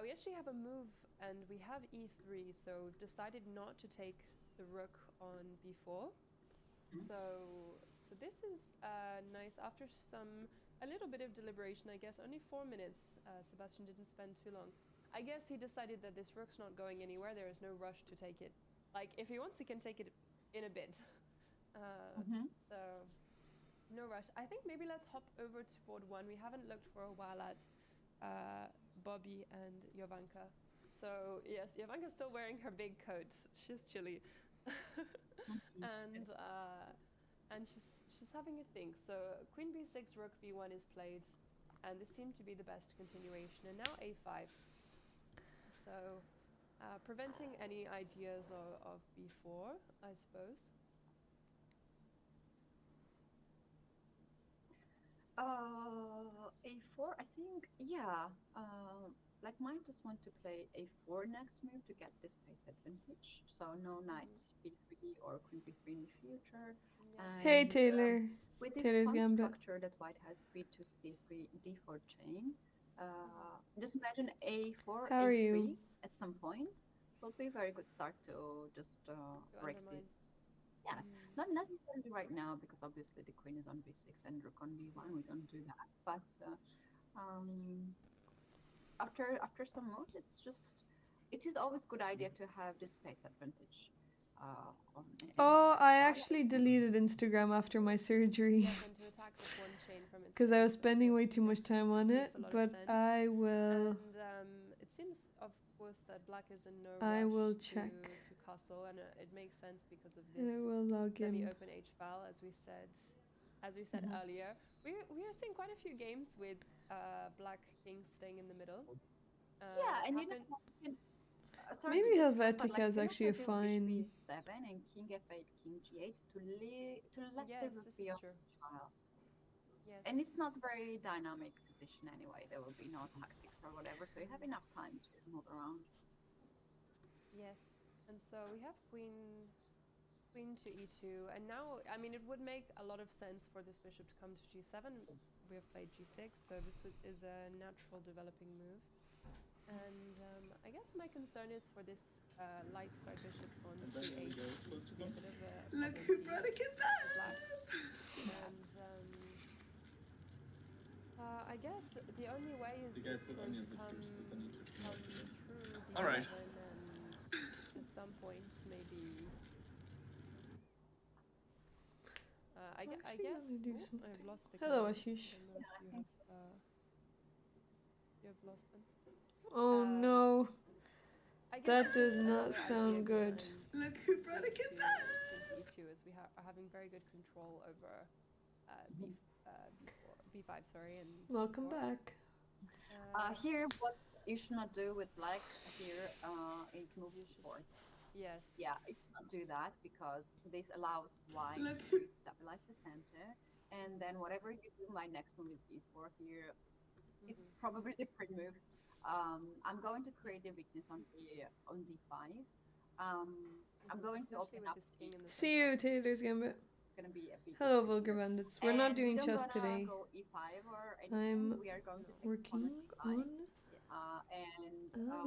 We actually have a move, and we have E3, so decided not to take the rook on B4. Mhm. So this is nice. After a little bit of deliberation, I guess, only 4 minutes. Sebastian didn't spend too long. I guess he decided that this rook's not going anywhere. There is no rush to take it. Like if he wants, he can take it in a bit. Mm-hmm. So no rush. I think maybe let's hop over to board one. We haven't looked for a while at Bobby and Jovanka. So yes, Jovanka's still wearing her big coat. She's chilly. Mm-hmm. And she's having a think. So Queen B6, Rook B1 is played, and this seemed to be the best continuation. And now A5. So preventing any ideas of B4, I suppose. A4, I think, yeah. Like mine just want to play A4 next move to get this pace advantage. So no knight B3 or queen B3 in the future. Yes. Hey And Taylor, with this Taylor's pawn Gambit. structure that white has B2, C3, D4 chain, just imagine A4, How are you? A3 at some point will be a very good start to just To break this. undermine. Yes, not necessarily right now because obviously the queen is on b6 and rook on b1. We don't do that. But um, after some moves, it is always good idea to have this pace advantage on. Oh, I yeah. actually deleted Instagram after my surgery Yes, and to attack the pawn chain from its because I was base, of spending course, way too much time on this it. makes a lot of But sense. I will. And it seems, of course, that black is in no I rush will to check. castle, and it makes sense because of I this will log in. semi-open H file, as we said earlier. We are seeing quite a few games with black king staying in the middle. Yeah, It and you know happened- what? Sorry Maybe to disrupt, but Helvetica like is you can actually a also do bishop fine. e7 and king f8, king g8 to let the yes, rook this be is on true. trial. Yes. And it's not very dynamic position anyway. There will be no tactics or whatever, so you have enough time to move around. Yes, and so we have queen to e2, and now, I mean, it would make a lot of sense for this bishop to come to g7. We have played g6, so this is a natural developing move. And I guess my concern is for this light square bishop on c8 seems to be a bit of a problem piece for black. And I guess the only way is The guy it's put going to onions at come first, but then he took them out. through d7 All right. and at some point maybe I guess Actually, let me do oh, I've something. lost the Hello, camera. Ashish. I don't know if you have lost them. Oh no, I guess that this does is not another sound idea good. behind Look who brought a queen kebab! to e2 is we are having very good control over b5, sorry, and Welcome c4. back. Here, what you should not do with black here is move You should- c4. Yes. Yeah, you should not do that because this allows white to stabilize the center, and then whatever you do, my next move is e4 here. It's probably the different move. I'm going to create a weakness on d5. I'm going to Especially open with up this king in the See center. you, Taylor's Gambit. It's gonna be a big. Hello, issue Vulgar here. Bandits. We're not And doing we don't chess gonna today. go e5 or anything. I'm We are going to take working pawn on. Yes.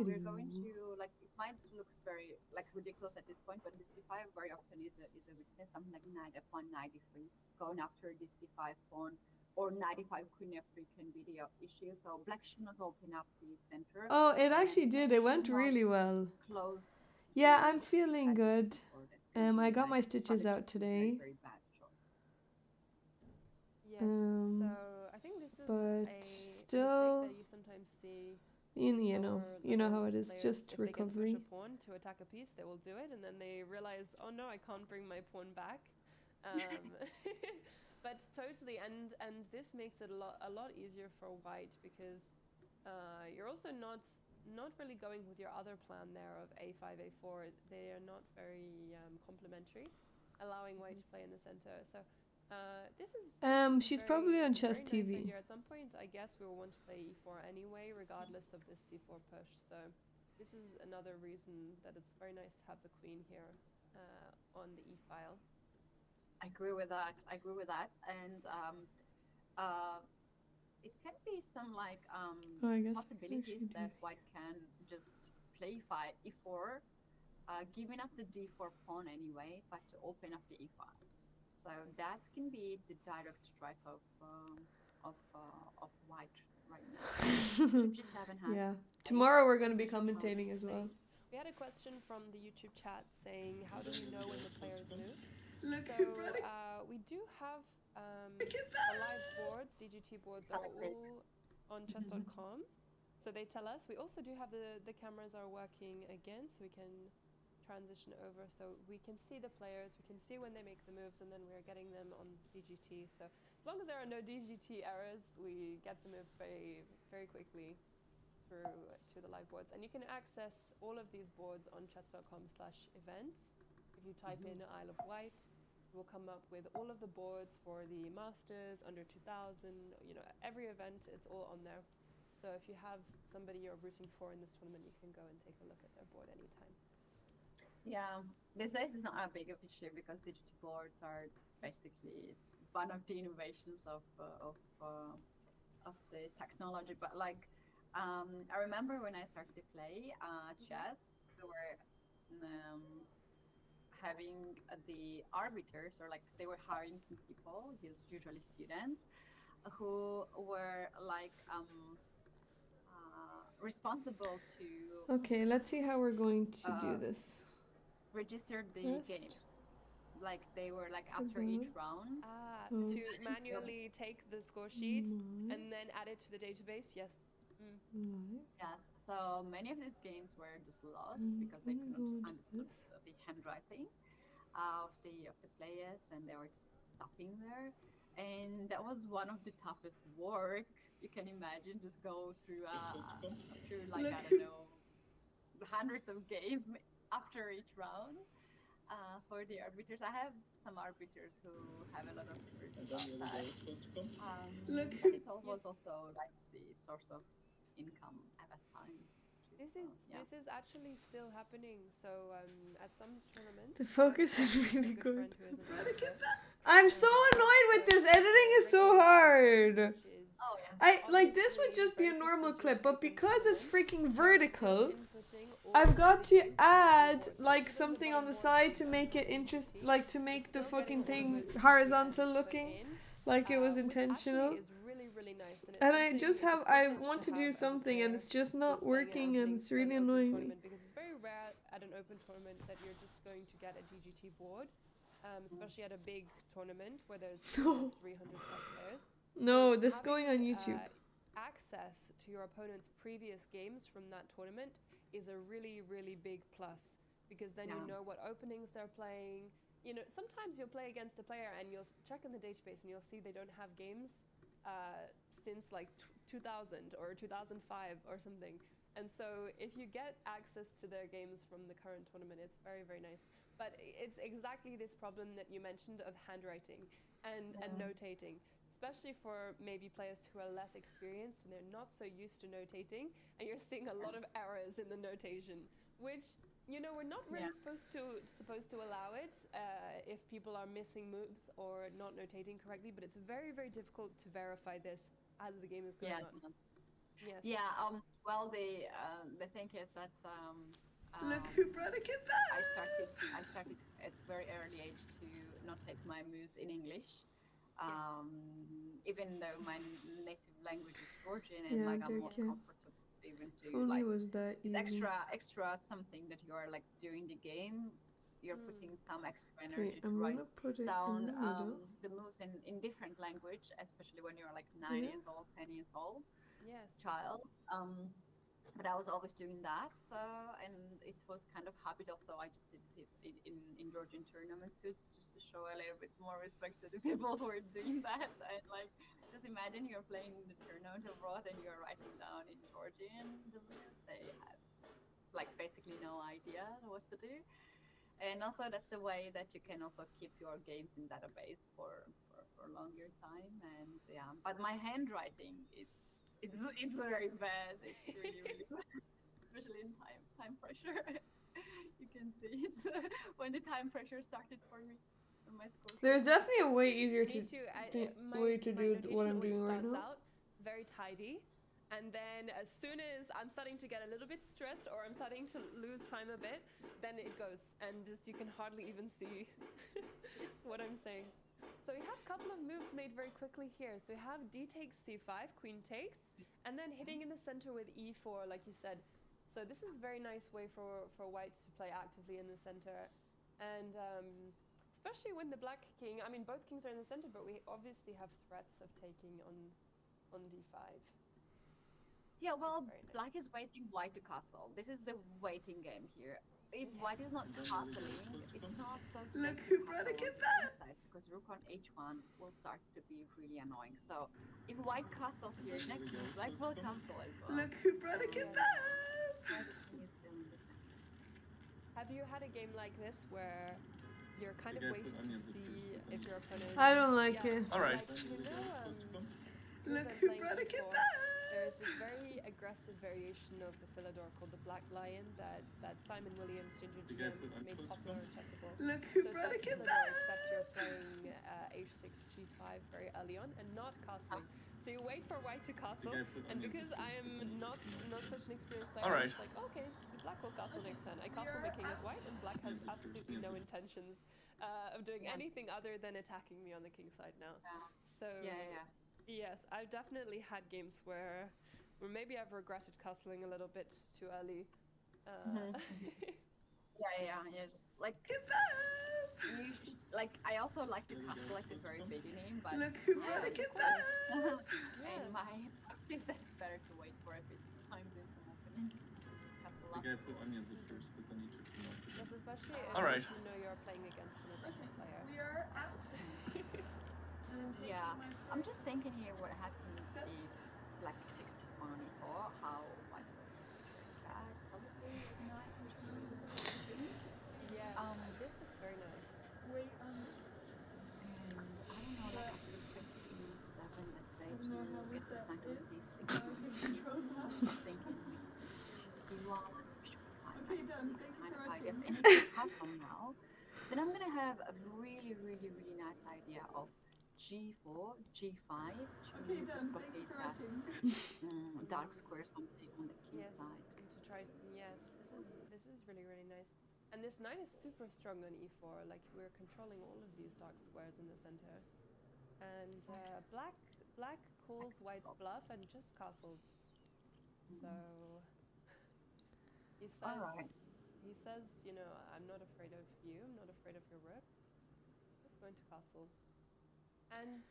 we're going to, like, it might looks very like ridiculous at this point, but this d5 very often is a weakness, something like knight f1, knight d3, going after this d5 pawn, or knight d5, queen f3 can be the issue. So black should not open up the center. Oh, it actually and did. black It went should not really well. Close. Yeah, the I'm feeling at good. c4. That's gonna be, I got my like, stitches out strategically today. very, very bad choice. Yes. Um, So I think this is but a still, mistake that you sometimes see. you know lower how it is. players, Just if they can recovery. push a pawn to attack a piece, they will do it, and then they realize, oh no, I can't bring my pawn back. But totally, and this makes it a lot easier for white because you're also not really going with your other plan there of a5, a4. They are not very complementary, allowing white to play in the center. So this is She's probably on Chess very nice TV. idea. At some point, I guess we will want to play e4 anyway, regardless of this c4 push. So this is another reason that it's very nice to have the queen here on the e file. I agree with that. And it can be some like Oh, I guess I possibilities should that do- white can just play e4, giving up the d4 pawn anyway, but to open up the e5. So that can be the direct threat of white right now. Bishop g7 has Yeah. Tomorrow we're going to be Especially how commentating it's as well. played. We had a question from the YouTube chat saying, how do you know when the players move? Look So who brought a we do have kebab! live boards. DGT boards are all on chess.com. So they tell us. We also do have the cameras are working again, so we can transition over. So we can see the players, we can see when they make the moves, and then we're getting them on DGT. So as long as there are no DGT errors, we get the moves very, very quickly through to the live boards. And you can access all of these boards on chess.com/events. If you type in Isle of Wight, it will come up with all of the boards for the Masters, under 2000, you know, every event, it's all on there. So if you have somebody you're rooting for in this tournament, you can go and take a look at their board anytime. Yeah, these days is not a big of issue because digital boards are basically one of the innovations of the technology. But like, I remember when I started to play chess, we were having the arbiters, or like they were hiring some people, usually students, who were like responsible to Okay, let's see how we're going to do this. registered the Yes. games. Like they were like after each round. Oh. To manually take the score sheet Mm. and then add it to the database. Yes. Mm. Right. Yes, so many of these games were just lost because they Mm, couldn't go into understand this. the handwriting of the players, and they were just stopping there. And that was one of the toughest work you can imagine. Just go through through like I don't know hundreds of games after each round. For the arbiters, I have some arbiters who have a lot of experience about that. Look But who- it all was also like the source of income at that time. This So, is yeah. this is actually still happening. So at some tournaments, The focus is I have a really good. friend who is an arbiter, I'm so annoyed with this. Editing is so hard. which is Oh yeah. I like this would obviously just be a very normal prestigious clip, but open because it's tournament. freaking They're vertical, still inputting all I've of got the to games add into the board. So like even something the on the board side sheet to that make has it the interest, sheet, like to you're make the still fucking getting all of thing those horizontal PPMs put looking, in, like it was which intentional. actually is really, really nice. And, it's And I something- just it's a have, I privilege want to have do as a something, and player it's just who's not playing working, and it's really an open annoying me. tournament, because it's very rare at an open tournament that you're just going to get a GGT board, especially at a big tournament where there's 300 plus players. No, So this going on having, YouTube. Access to your opponent's previous games from that tournament is a really, really big plus, because then you Yeah. know what openings they're playing. You know, sometimes you'll play against a player and you'll check in the database and you'll see they don't have games since like 2000 or 2005 or something. And so if you get access to their games from the current tournament, it's very, very nice. But it's exactly this problem that you mentioned of handwriting and notating, especially for maybe players who are less experienced and they're not so used to notating, and you're seeing a lot of errors in the notation, which, you know, we're not really supposed to allow it if people are missing moves or not notating correctly, but it's very, very difficult to verify this as the game is going Yeah. on. Yes. Yeah. Well, the thing is that Look who brought a kid back. I started at very early age to notate my moves in English. Even though my native language is Georgian, and Yeah, like I'm more JK. comfortable even to Only like was that it's easy. extra something that you are like doing the game. You're putting some extra energy Wait, to I'm write gonna put it down in the middle. the moves in different language, especially when you're like 9 Yeah. years old, 10 years old Yes. child. But I was always doing that, so and it was kind of habit. Also, I just did it in Georgian tournaments too, just to show a little bit more respect to the people who are doing that. And like, just imagine you're playing the tournament abroad and you're writing down in Georgian the moves. They have like basically no idea what to do. And also that's the way that you can also keep your games in database for a longer time. And yeah, but my handwriting it's very bad. It's really really bad, especially in time pressure. You can see it when the time pressure started for me when my score. There's definitely a way easier Me to too. way to my do notation what I'm always doing right starts now. out very tidy, and then as soon as I'm starting to get a little bit stressed or I'm starting to lose time a bit, then it goes, and just you can hardly even see what I'm saying. So we have a couple of moves made very quickly here. So we have d takes c5, queen takes, and then hitting in the center with e4, like you said. So this is a very nice way for white to play actively in the center, and especially when the black king, I mean both kings are in the center, but we obviously have threats of taking on d5. Yeah, well, very nice. black is waiting white to castle. This is the waiting game here. If white is not castling, it's not so safe Look to who brought a castle on kid the king side, because rook on h1 will start to be really annoying. So if white castles here, next move black will castle as well. Look who brought a kid back. White king is still in the center. Have you had a game like this where you're kind of waiting to see if your opponent? I don't like it. All right. Like, you know, Look because I'm who playing brought a kid e4, back. there is this very aggressive variation of the Philidor called the Black Lion that Simon Williams, Ginger The guy GM, put on made first popular one? in Chessable. Look who So it's brought a like kid Philidor, back. except you're playing h6, g5 very early on and not castling. So you wait for white to castle, guy put and onions because on I first am one. not such an experienced player, All I'm right. just like, okay, the black will castle next turn. I castle my king as white, and black has absolutely no intentions of doing anything other than attacking me on the king side now. Yeah. So Yeah. yes, I've definitely had games where maybe I've regretted castling a little bit too early. Yeah. Just like like I also like the castle, like the very beginning, but Look who Yeah, brought a of kebab! course. in Yeah. my optics, that it's better to wait for a bit time doing some opening. Couple I up. think I put onions at first, but then you took them out. Yes, especially All right. if you know you're playing against an aggressive player. We are out. And I'm taking Yeah, my I'm first just thinking here what happens if steps. black takes pawn on e4, how white will try to attack, probably with knights or something, I think. Yes, Um, this looks very nice. Wait on this. And I don't know, like But after bishop e7, let's say, I don't to know how get good this that knight on is. d6. How I can control I'm that. just thinking maybe some d1, bishop e5, Okay, knight done. e6 Thank you kind for of ideas. watching. And if you castle now, then I'm gonna have a really nice idea of g4, g5 to Okay, just done. Thank you blockade for that watching. dark squares on the king Yes, side. and to try. Yes, this is really nice. And this knight is super strong on e4. Like we're controlling all of these dark squares in the center. And black calls white's bluff and just castles. So he says, All right. you know, I'm not afraid of you. I'm not afraid of your rook. Just going to castle. And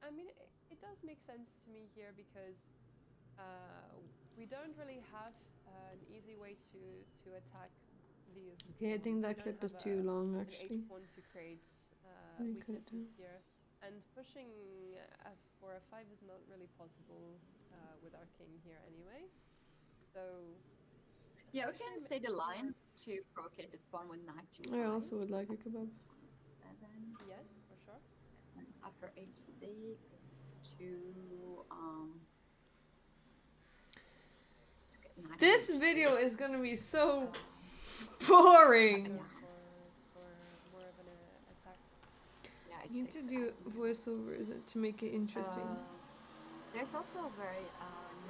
I mean, it does make sense to me here because we don't really have an easy way to attack these. Okay, I think pawns. We that don't clip is have too long an actually. h pawn to create We cut it weaknesses down. here. And pushing f4, f5 is not really possible with our king here anyway. So Yeah, we actually can say the line to provocate this pawn with knight g5. I also would like a kebab. 7. yes, for sure. And after h6 to get knight on This h6. video is gonna be so Um, boring. Go Yeah. for more of an attack. Yeah, You need to do voiceovers to make it interesting. There's also a very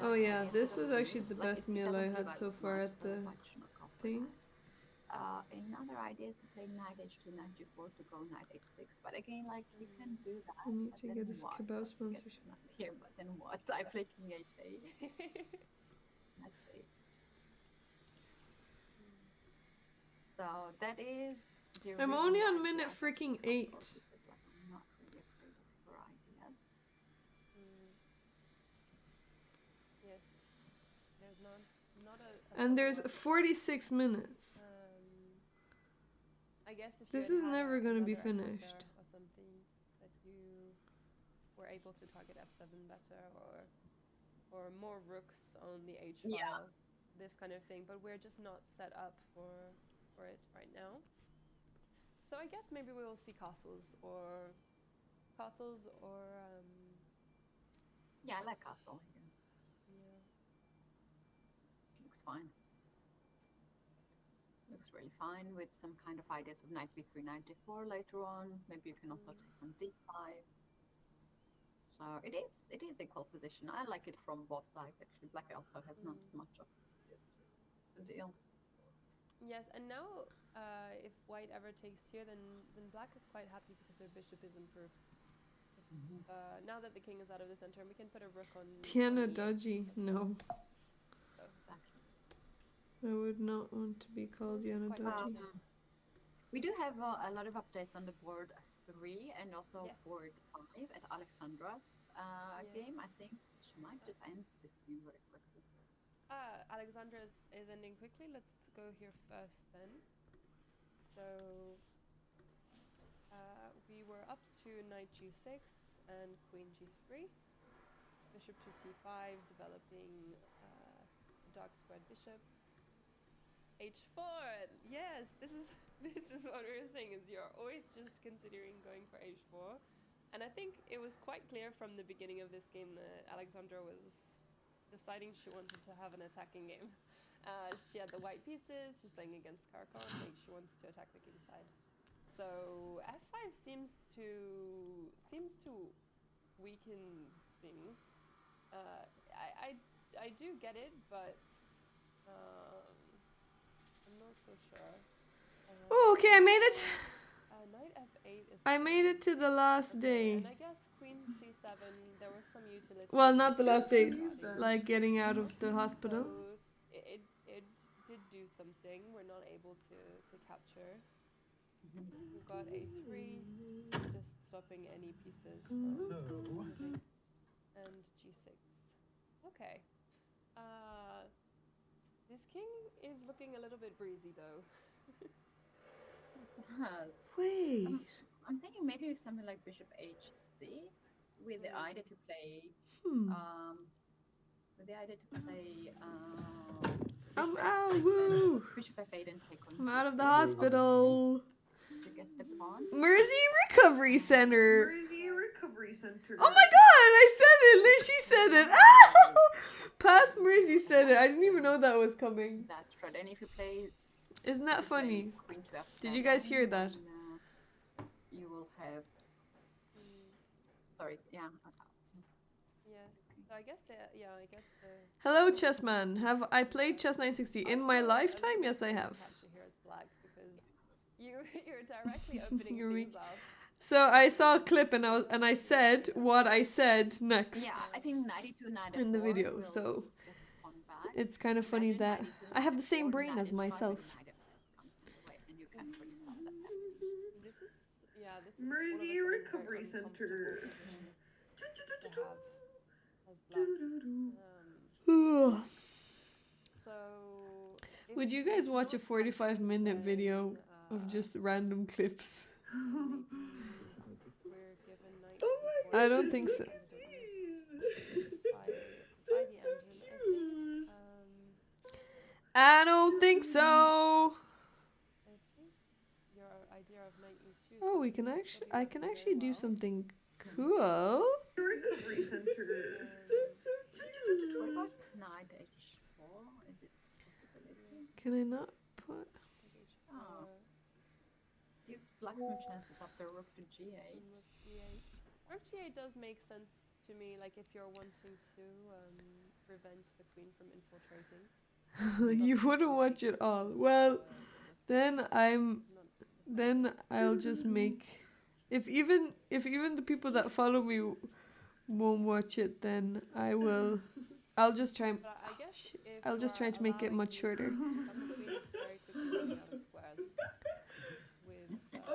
Oh nice yeah, idea this for was actually the like best it meal I doesn't had give us so far much, at so the white should not go for thing. that. Another idea is to play knight h2, knight g4 to go knight h6. But again, like you can do that. I need but to then get this what? kebab Like, you get sponsorship. this knight here, but then what? I play king h8. That's it. So that is. The I'm reason only why on we minute are freaking castle, 8. because, like, I'm not really afraid of her ideas. Yes, there's not a And there's lot. 46 minutes. I guess if This you is had never gonna be another attacker finished. or something that you were able to target f7 better or more rooks on the h file, Yeah. this kind of thing. But we're just not set up for it right now. So I guess maybe we will see castles or Yeah, I like castle here. yeah. Looks fine. Looks really fine with some kind of ideas of knight b3, knight d4 later on. Maybe you can also take on d5. So it is equal position. I like it from both sides actually. Black also has not much of this to deal. Yes, and now if white ever takes here, then black is quite happy because their bishop is improved. Now that the king is out of the center, we can put a rook on. Tiana on e8 Dodgy. as well. No. So Exactly. I would not want to be called this is Yana quite Dodgy. interesting. We do have a lot of updates on the board 3 and also Yes. board 5 at Alexandra's Yes. game. I think she might just end this game very quickly. Alexandra is ending quickly. Let's go here first then. So we were up to knight g6 and queen g3, bishop to c5, developing dark squared bishop. h4. Yes, this is what we were saying. Is you're always just considering going for h4, and I think it was quite clear from the beginning of this game that Alexandra was deciding she wanted to have an attacking game. She had the white pieces, she's playing against Karakorum, like she wants to attack the king side. So f5 seems to weaken things. I do get it, but I'm not so sure. Oh, okay, I made it. Knight f8 is. I made it to the last day. And I guess queen c7. There was some utility. Well, not the last day, Body. like getting out of the hospital. So it did do something. We're not able to capture. We've got a3, just stopping any pieces from moving, and g6. Okay. This king is looking a little bit breezy though. Yes. Wait. I'm thinking maybe something like bishop h6 with the idea to play Hmm. with the idea to play I'm bishop out. f6 Woo. and bishop f8 and take on I'm out of the g6 hospital. to get the pawn. Mersey Recovery Center. Mersey Recovery Center. Oh my god, I said it. Liz, she said it. Ow! Past Mersey said it. I didn't even know that was coming. That's right. And if you play, Isn't that funny? queen to f7, Did you guys hear that? then, you will have. Sorry. Yeah. Yes. So I guess the Hello, Chessman. Have I played Chess 960 in my lifetime? Yes, I have. capture here is black because you're directly opening You're things weak. up. So I saw a clip and I said what I said next. Yeah, I think 92, 94 In the video, will so get the pawn back. It's kind of funny Imagine that 92, I have the same 94, brain as 95, myself. and 96 comes in the way, and you can't really stop that. This is all of a Mersey sudden very Recovery uncomfortable Center. position to have as black. So if Would you guys watch a don't 45-minute then, video of just random clips? maybe we're given knight Oh my before I don't the think so. by the engine. I don't think so. I think your idea of knight e2. Oh, we seems can to actually, be I working can very actually do well. something cool. Recovery Center. What about knight h4? Is it a possibility? Can I not put? Oh. Gives black some chances after rook to g8. Rook g8. Rook g8 does make sense to me, like if you're wanting to prevent the queen from infiltrating. You wouldn't watch it all. Well, then I'll just make. If even the people that follow me won't watch it, then I will. I'll just try. But I guess if I'll you just are try to make it allowing much these shorter. knights to come, the queen is very quickly running out of squares.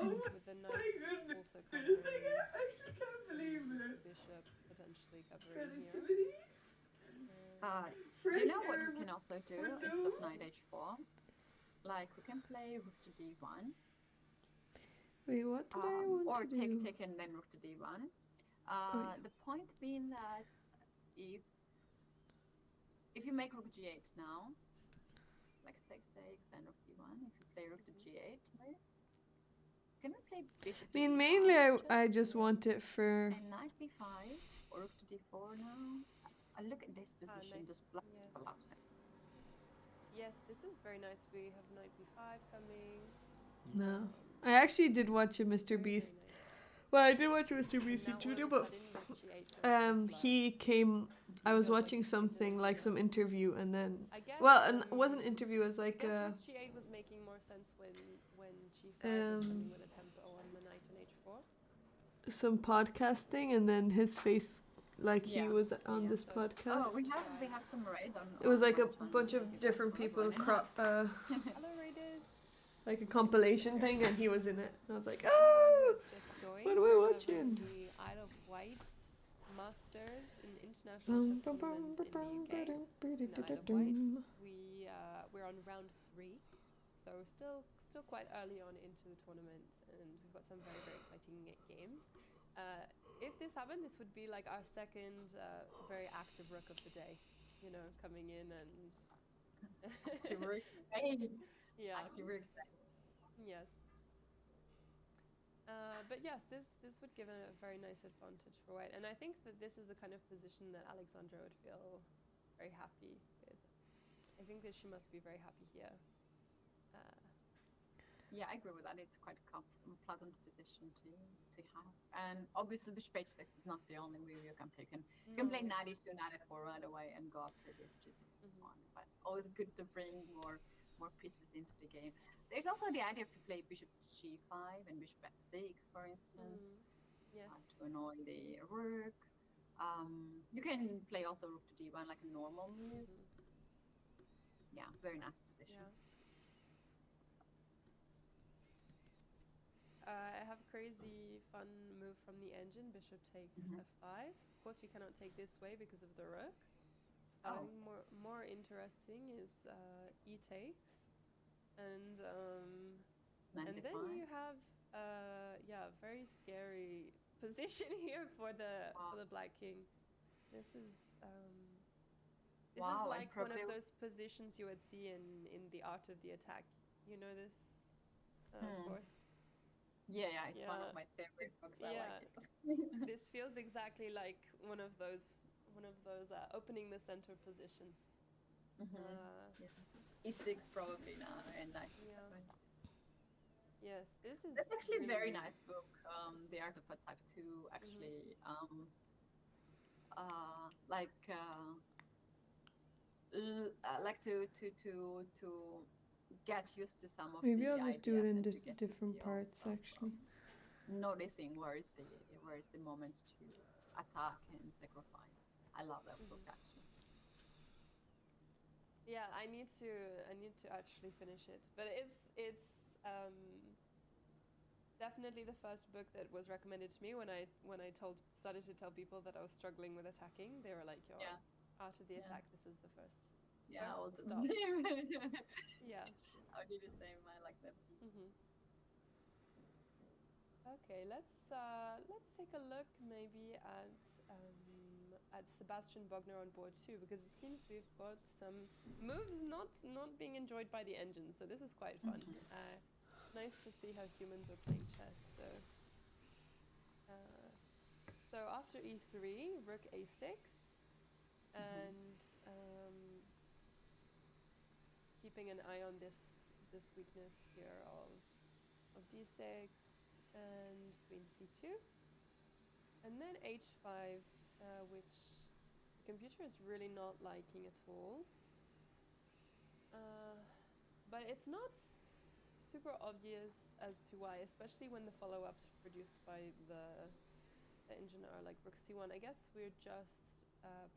With the knights also covering I actually can't believe the it. bishop potentially covering here. Productivity. You know what we can also do instead of knight h4? Like we can play rook to d1. Wait, what did I want Or to take do? and then rook to d1. yeah. The point being that if you make rook g8 now, like take 6 and rook d1, if you play rook to g8, can we play bishop? I mean, to mainly d5 I just want it for. and knight b5 or rook to d4 now? I look at this position, knight- just black yes. stops it. Yes, this is very nice. We have knight b5 coming. No, I actually did watch a Mr. Very, Beast. very nice. Well, I did watch a Mr. And Beast now all video, of a but sudden rook g8 looks he came. I was Yeah, what watching you did something like some interview, and then I guess, well, and it wasn't an interview. It was I like guess rook g8 was making more sense when g5 was running with a tempo on the knight on h4. some podcast thing, and then his face, like he Yeah. was on Yeah, this so- podcast. Oh, we have some red on. It was on like a right on bunch the of different people, computer. Hello, Raiders. like a compilation thing, and he was in it. And I was like, Anyone oh, who's just joined, what am I we're watching? covering The Isle of Wight's Masters in international Bum, chess bum, bum, tournaments bum, in the UK. bum, In the Isle of ba-dum. Wight, we're on round 3, so still quite early on into the tournament, and we've got some very, very exciting games. If this happened, this would be like our second very active rook of the day, you know, coming in and Active rook. Hey, yeah, active rook. yes. But yes, this would give a very nice advantage for White, and I think that this is the kind of position that Alexandra would feel very happy with. I think that she must be very happy here. Yeah, I agree with that. It's quite a pleasant position to have. And obviously, bishop h6 is not the only move you can play. You can play No. knight e2, knight f4 right away and go after this g6 pawn. But always good to bring more pieces into the game. There's also the idea to play bishop g5 and bishop f6, for instance, Yes. to annoy the rook. You can play also rook to d1 like normal moves. Yeah, very nice position. Yeah. I have a crazy fun move from the engine. Bishop takes f5. Of course, you cannot take this way because of the rook. I Oh. think more interesting is e takes, and then 95. you have very scary position here for the black king. This is Wow, and like one of probably- those positions you would see in the art of the attack. You know this, of course. Yeah, it's one Yeah. of my favorite books. I Yeah. like it. This feels exactly like one of those opening the center positions. E6 probably now, and I. Yeah. Yes, this is. That's actually a very really- nice book. The Art of Attack 2 actually like to get used to some of Maybe the I'll just do it ideas in and to get different the parts, feels of, actually. noticing where is the moments to attack and sacrifice. I love that book actually. Yeah, I need to actually finish it, but it's definitely the first book that was recommended to me when I started to tell people that I was struggling with attacking. They were like, "Yo, Yeah. Art of the Yeah. Attack. This is the first." Yeah, I'll do the Stop. same. Yeah. I'll do the same. I like that. Okay, let's take a look maybe at Sebastian Bogner on board too, because it seems we've got some moves not being enjoyed by the engine. So this is quite fun. Nice to see how humans are playing chess. So after e3, rook a6, and keeping an eye on this weakness here of d6 and queen c2, and then h5, which the computer is really not liking at all. But it's not super obvious as to why, especially when the follow-ups produced by the engine are like rook c1. I guess we're just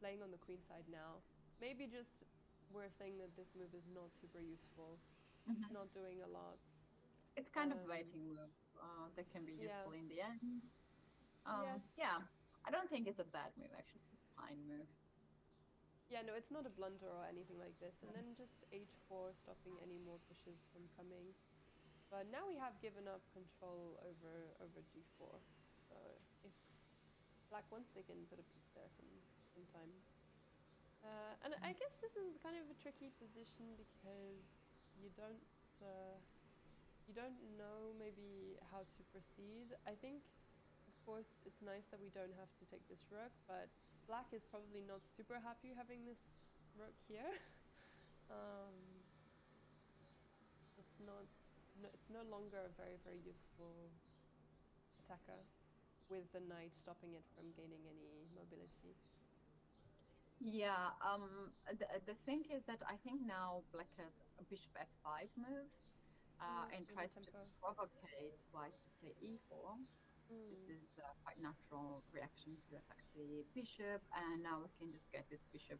playing on the queen side now. Maybe just we're saying that this move is not super useful. It's not doing a lot. It's kind of waiting move that can be useful in the end. Yes. Yeah, I don't think it's a bad move. Actually, it's just a fine move. Yeah, no, it's not a blunder or anything like this. And then just h4, stopping any more pushes from coming. But now we have given up control over g4. If black wants, they can put a piece there sometime. And I guess this is kind of a tricky position because you don't know maybe how to proceed. I think, of course, it's nice that we don't have to take this rook, but black is probably not super happy having this rook here. It's no longer a very, very useful attacker with the knight stopping it from gaining any mobility. Yeah, the thing is that I think now black has a bishop f5 move and tries to provocate white to play e4. This is a quite natural reaction to attack the bishop, and now we can just get this bishop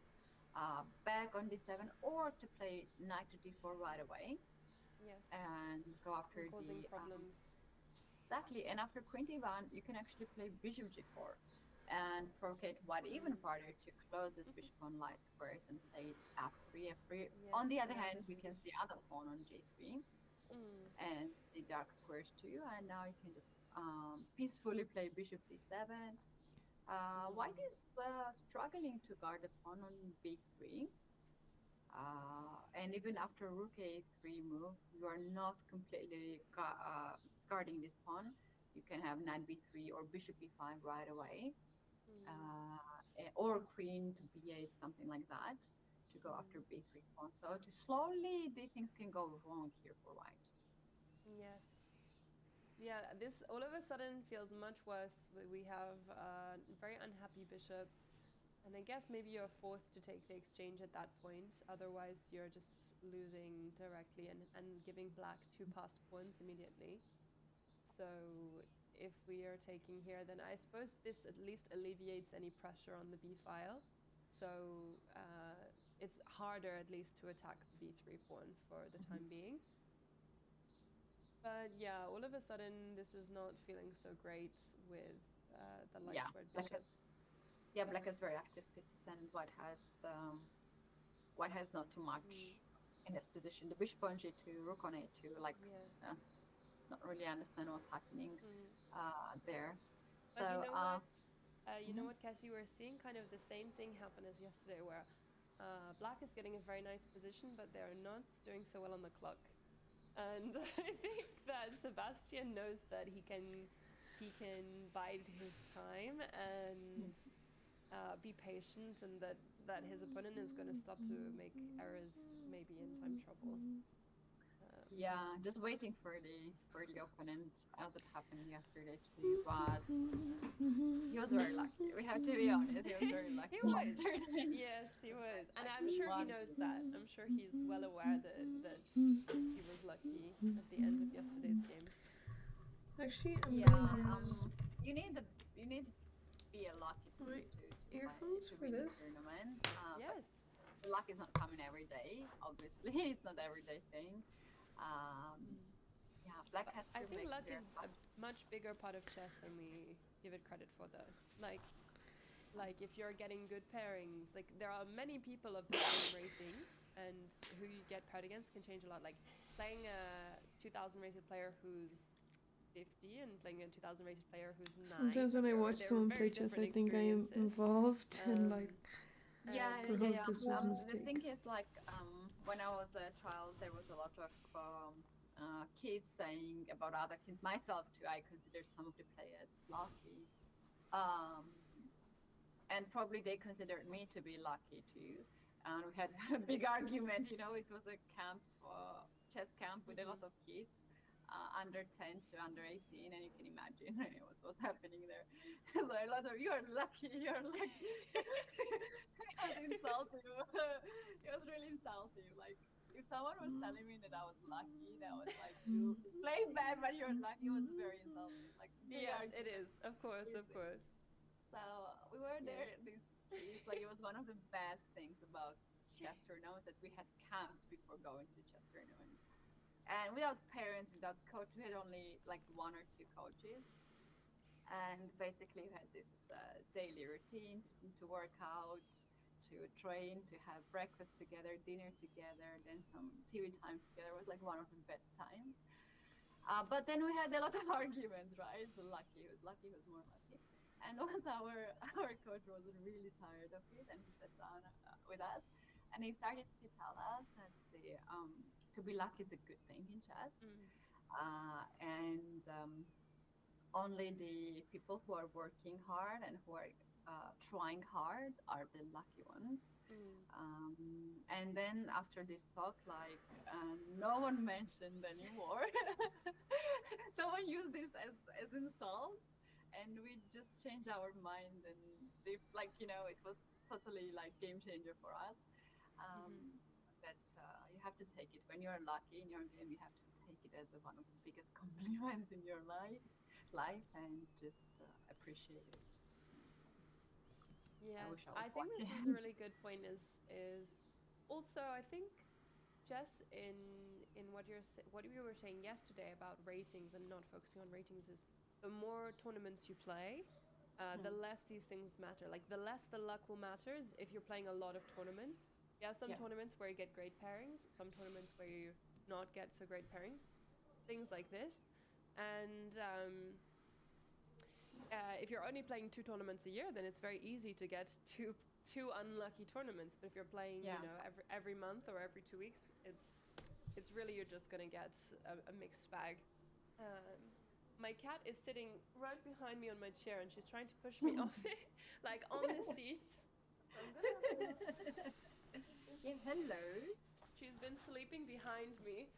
back on d7, or to play knight to d4 right away. Yes. And go after and causing the problems. Exactly, and after queen d1, you can actually play bishop g4 and provocate white even farther to close this bishop on light squares and play f3, f3. Yes, On the other now hand, this we can piece- see other pawn on j3 and the dark squares too, and now you can just peacefully play bishop d7. White is struggling to guard the pawn on b3. And even after rook a3 move, you are not completely guarding this pawn. You can have knight b3 or bishop b5 right away, or queen to b8, something like that, to go after b3 pawn. So slowly, the things can go wrong here for white. Yes. Yeah, this all of a sudden feels much worse. We have a very unhappy bishop, and I guess maybe you're forced to take the exchange at that point. Otherwise, you're just losing directly and giving black two passed pawns immediately. So if we are taking here, then I suppose this at least alleviates any pressure on the b file. So it's harder at least to attack the b3 pawn for the time being. But yeah, all of a sudden, this is not feeling so great with the light Yeah, squared black bishop. has black has very active pieces, and white has not too much in his position. The bishop on g2, rook on a2, like Yeah. not really understand what's happening Mm. there. But you So know what? You know mhm. what, Cassie? We're seeing kind of the same thing happen as yesterday, where Black is getting a very nice position, but they're not doing so well on the clock. And I think that Sebastian knows that he can bide his time and be patient, and that his opponent is going to start to make errors, maybe in time trouble. Yeah, just waiting for the opponent as it happened yesterday too. But he was very lucky. We have to be honest. He was very lucky He was. yesterday. Yes, he was. And Like I'm sure he one. knows that. I'm sure he's well aware that he was lucky at the end of yesterday's game. Actually, I'm Yeah, gonna use you need the you need to be a lucky to my to earphones to for win the this. tournament. But Yes. the luck is not coming every day. Obviously, it's not everyday thing. Um, yeah, black But has I to think make luck their is a much bigger part of chess than we give it credit for, though. Like if you're getting good pairings, like there are many people of the same rating, and who you get paired against can change a lot. Like playing a 2000 rated player who's 50 and playing a 2000 rated player who's 9. Sometimes when I watch they're someone very play chess, I different think I am experiences. involved and like Yeah, And perhaps yeah. this was a The mistake. thing is, like, when I was a child, there was a lot of kids saying about other kids. Myself too, I consider some of the players lucky, um, and probably they considered me to be lucky too. And we had a big argument. You know, it was a camp, chess camp with a lot of kids. Under 10 to under 18, and you can imagine what's happening there. So a lot of you're lucky, you're lucky. It was insulting. It was really insulting. Like if someone was telling me that I was lucky, that was like you played bad, but you're lucky. It was very insulting. Like big yes, it argument. is. Of course, of course. So we were there, Yes. these kids. Like it was one of the best things about chess tournaments that we had camps before going to chess tournaments. And without parents, without coach, we had only like one or two coaches. And basically, we had this daily routine to work out, to train, to have breakfast together, dinner together, then some TV time together. It was like one of the best times. But then we had a lot of arguments, right? So lucky, he was lucky, he was more lucky. And once our coach was really tired of it, and he sat down with us, and he started to tell us that to be lucky is a good thing in chess, and only the people who are working hard and who are trying hard are the lucky ones. And then after this talk, like no one mentioned anymore. Someone used this as insults, and we just changed our mind. And like it was totally like game changer for us. That you have to take it when you're lucky in your game. You have to take it as one of the biggest compliments in your life, and just appreciate it. So I Yes, wish I I was think lucky. this is a really good point. Is also, I think chess in what we were saying yesterday about ratings and not focusing on ratings is the more tournaments you play, the less these things matter. Like the less the luck will matter is if you're playing a lot of tournaments. You have some Yeah. tournaments where you get great pairings, some tournaments where you not get so great pairings, things like this, and. If you're only playing 2 tournaments a year, then it's very easy to get two unlucky tournaments. But if you're playing, Yeah. every month or every 2 weeks, it's really you're just gonna get a mixed bag. My cat is sitting right behind me on my chair, and she's trying to push me off it, like on the seat. So I'm gonna have to Yeah, hello. She's been sleeping behind me,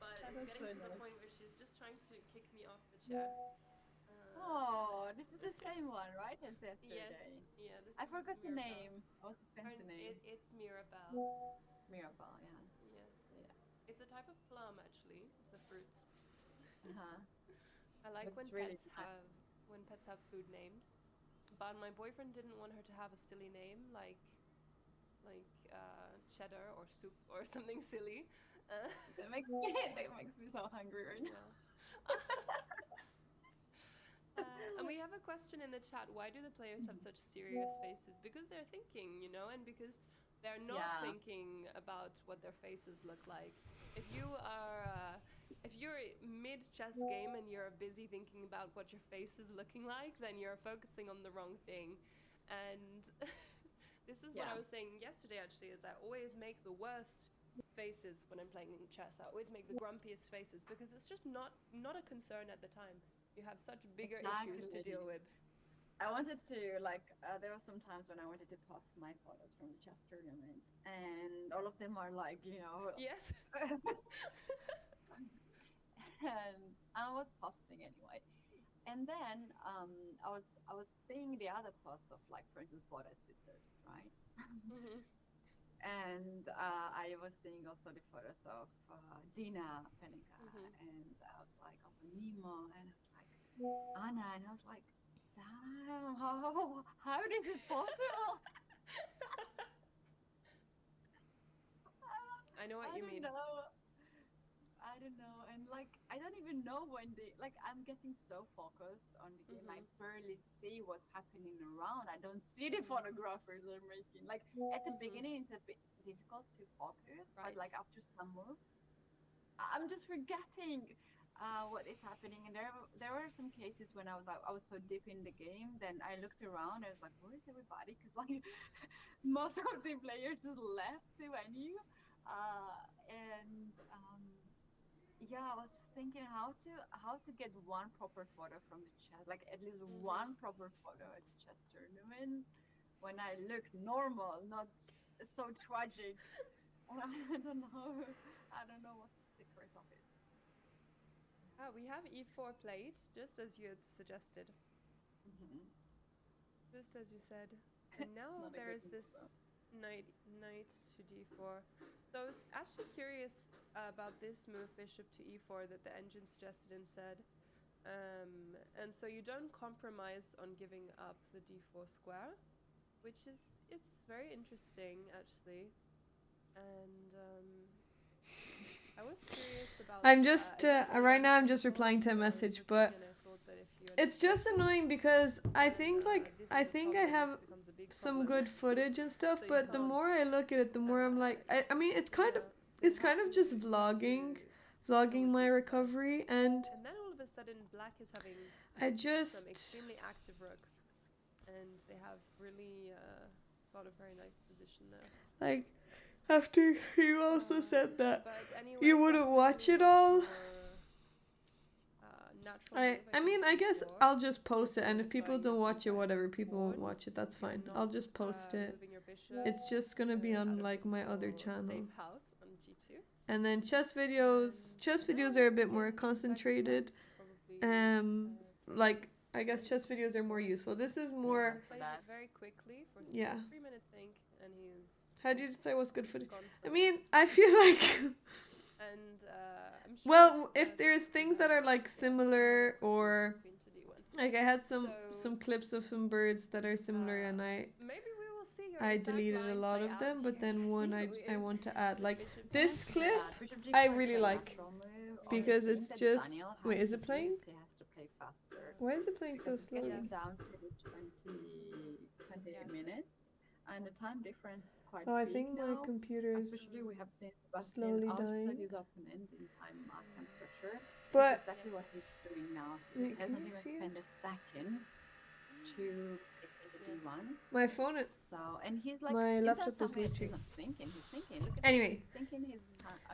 but That it's was getting so to the nice. point where she's just trying to kick me off the chair. Oh, this is the same one, right, as yesterday? Yes, yeah. This I is forgot the Mirabelle. name. What's the fancy name? It's Mirabelle. Mirabelle, yeah. Yes. Yeah. It's a type of plum, actually. It's a fruit. Uh-huh. I like Looks really nice. when pets have food names. But my boyfriend didn't want her to have a silly name like cheddar or soup or something silly. That makes me that makes me so hungry right now. Yeah. And we have a question in the chat. Why do the players have such serious faces? Because they're thinking, you know, and because they're not Yeah. thinking about what their faces look like. If you're mid chess game and you're busy thinking about what your face is looking like, then you're focusing on the wrong thing. And this is what I Yeah. was saying yesterday. Actually, is I always make the worst faces when I'm playing chess. I always make the grumpiest faces because it's just not a concern at the time. You have such bigger issues to deal with. I wanted to, like, there were some times when I wanted to post my photos from the chess tournament, and all of them are like, you know, Yes. and I was posting anyway. And then I was seeing the other posts of, like, for instance, Boda's sisters, right? Mhm. And I was seeing also the photos of Dina Penica, and I was like also Nemo, and I was like Anna, and I was like, damn, how is it possible? I know what you mean. I don't know, and like I don't even know when I'm getting so focused on the game, I barely see what's happening around. I don't see the photographers are making. Like at the beginning, it's a bit difficult to focus, but Right. like after some moves, I'm just forgetting what is happening. And there were some cases when I was so deep in the game, then I looked around. I was like, where is everybody? Because like most of the players just left the venue, and yeah, I was just thinking how to get one proper photo from the chess, like at least one proper photo at the chess tournament when I look normal, not so tragic. And I don't know. I don't know what's the secret of it. We have e4 played, just as you had suggested, just as you said. And now Not a there good is move, this though. knight to d4. So I was actually curious about this move, bishop to e4, that the engine suggested and said. And so you don't compromise on giving up the d4 square, which is, it's very interesting actually. And I was curious about. I'm just right now. I'm just replying to a message, but it's just annoying because I think I have some good footage and stuff, but the more I look at it, the more I'm like, I mean, it's kind of just vlogging my recovery, and then all of a sudden, black is having I just some extremely active rooks, and they have really got a very nice position there. like. After you also said that But anyway, you wouldn't watch it all. I mean, I guess I'll just post it, and if people don't watch it, whatever, people won't watch it, that's fine. I'll just post it. It's just gonna be on like my other channel. And then chess videos are a bit more concentrated. Like I guess chess videos are more useful. This is more very quickly for 3-minute think, and he's. How do you decide what's good footage? I mean, I feel like. And I'm sure well, if there's things that are like similar, or like I had some clips of some birds that are similar, and maybe we will see I deleted a lot of them, but then one I want to add, like this clip I really like because it's just wait, is it playing? Why is it playing so slowly? Down to 20 minutes. And the time difference is quite big I think my now. computer is Especially we have seen Sebastian slowly output dying. his opponent in time pressure. But That's exactly what he's doing now. He hasn't even spent a second to get into D1. My phone and he's like, my laptop is glitching. He's not thinking. He's thinking. Look at anyway, he's thinking his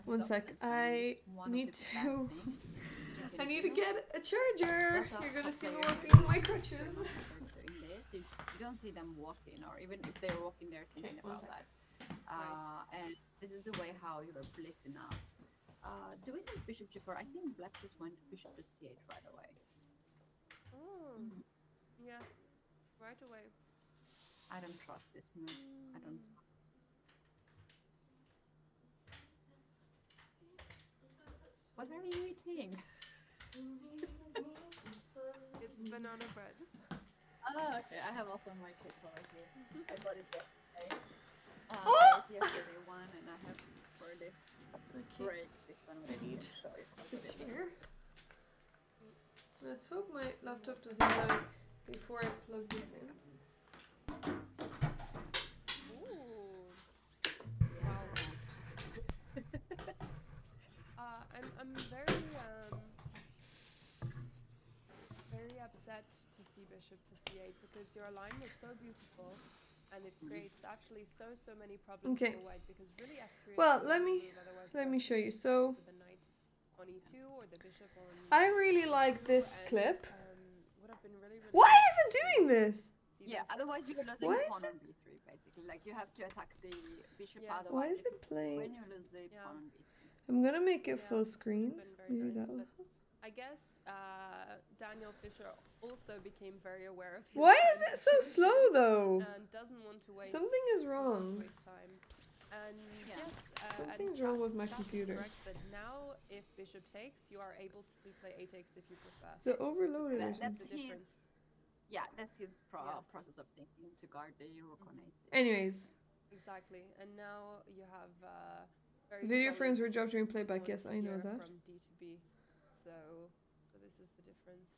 one sec. I need to. I need to get a charger. You're gonna see me walking on my crutches. You don't see them walking, or even if they're walking, they're thinking about that. And this is the way how you're blissing out. Do we think bishop g4? I think black just went bishop to c8 right away. Yeah, right away. I don't trust this move. I don't. What are you eating? It's banana bread. Oh, okay. I have also my cake over here. I bought it yesterday. I ate yesterday one, and I have for this break. This one I need to show you. Here. Let's hope my laptop doesn't die before I plug this in. Ooh. Wow. I'm very upset to see bishop to c8 because your line was so beautiful and it creates actually so many problems Okay. for white because really f3 is Well, the let right me move, otherwise let the me f3 show you. is So with the knight on e2 or the bishop on I really like e2 this and, clip. would have been really Why nice is it to doing this? see Yeah, this. otherwise you're losing Why pawn is on b3 basically. Like you have to attack the bishop. Yes. Why Otherwise, is it playing? when you lose the Yeah. pawn on b3. I'm gonna make it Yeah, full would have screen. been very Maybe nice, that will. but I guess Daniel Fischer also became very aware of his Why is current it so slow situation though? and doesn't want to waste Something is doesn't want to wrong. waste time. And Yeah. yes, Something's and wrong with my chat is computer. correct, but now if bishop takes, you are able to play a takes if you prefer. Is it overloaded or That's something? the his- difference. Yeah, that's his Yes. process of thinking to guard the rook on a6. Anyways, Exactly. And now you have very video frames were solid dropped during playback. Yes, points I know here that. from D to B. So this is the difference.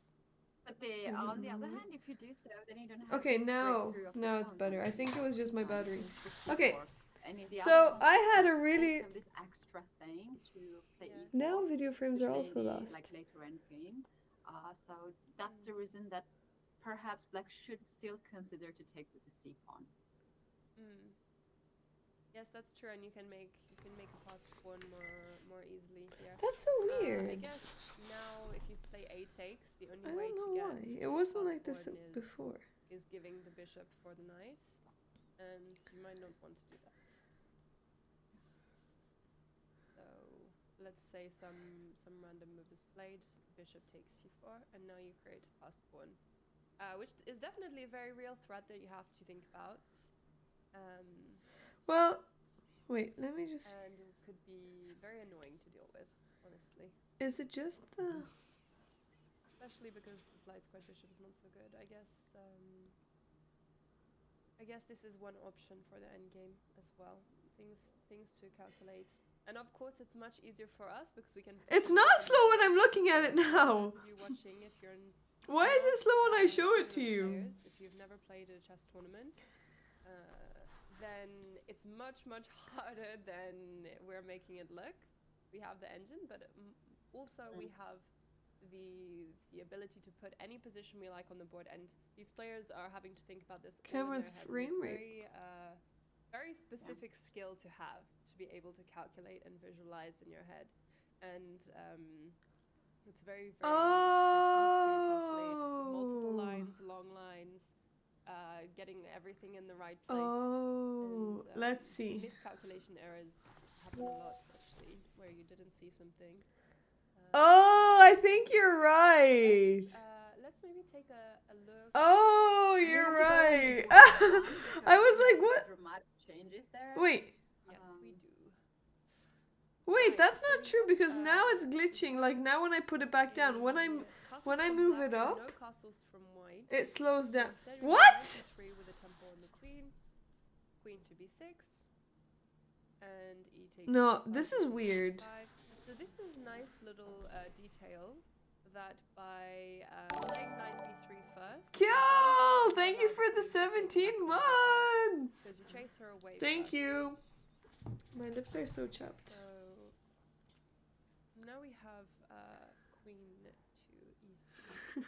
But the, on the other hand, if you do so, then you don't have Okay, this now breakthrough of the now it's pawn better. I on think it was just my b3, battery. bishop Okay, c4. And in the So other I had a you really have this extra thing to play Yes. e4. now video frames are especially also in the, lost. like later end game. So that's the reason that perhaps black should still consider to take with the c pawn. Mm. Yes, that's true, and you can make a passed pawn more easily here. That's so I weird. guess now if you play a takes, the only I way don't to know get why. this It wasn't passed like this pawn before. is giving the bishop for the knight, and you might not want to do that. So let's say some random move is played, bishop takes c4, and now you create a passed pawn, which is definitely a very real threat that you have to think about. Well, wait, let me just. And it could be very annoying to deal with, honestly. Is it just the. Especially because this light square bishop is not so good. I guess this is one option for the endgame as well. Things to calculate. And of course it's much easier for us because we can... It's not slow when I'm looking at it now! Those of you watching, if you're Why is it slow when I show it to you? players, if you've never played a chess tournament, then it's much harder than we're making it look. We have the engine, but also we have the ability to put any position we like on the board, and these players are having to think about this all in Cameron's their heads, and frame it's rate. very specific skill to have to be able to calculate and visualize in your head, and it's very tricky to calculate multiple lines, long lines, getting everything in the right place. Oh, And, let's see. Miscalculation errors happen a lot, actually, where you didn't see something. Oh, I think you're right. Let's maybe take a look. Oh, you're right. I was like, what? Dramatic changes there. Wait, Yes, we do. wait, that's not true because now it's glitching. Like now when I put it back down, when I Castles move from it black, up, no castles from white. it slows down. Instead we What? have knight e3 with a tempo on the queen, queen to b6, and e takes No, d5, this is bishop weird. d5. So this is nice little detail that by playing knight b3 first. Kyo, thank you for the 17 months. Because you chase her away. Thank first. you. My lips are so chapped. So now we have queen to e3.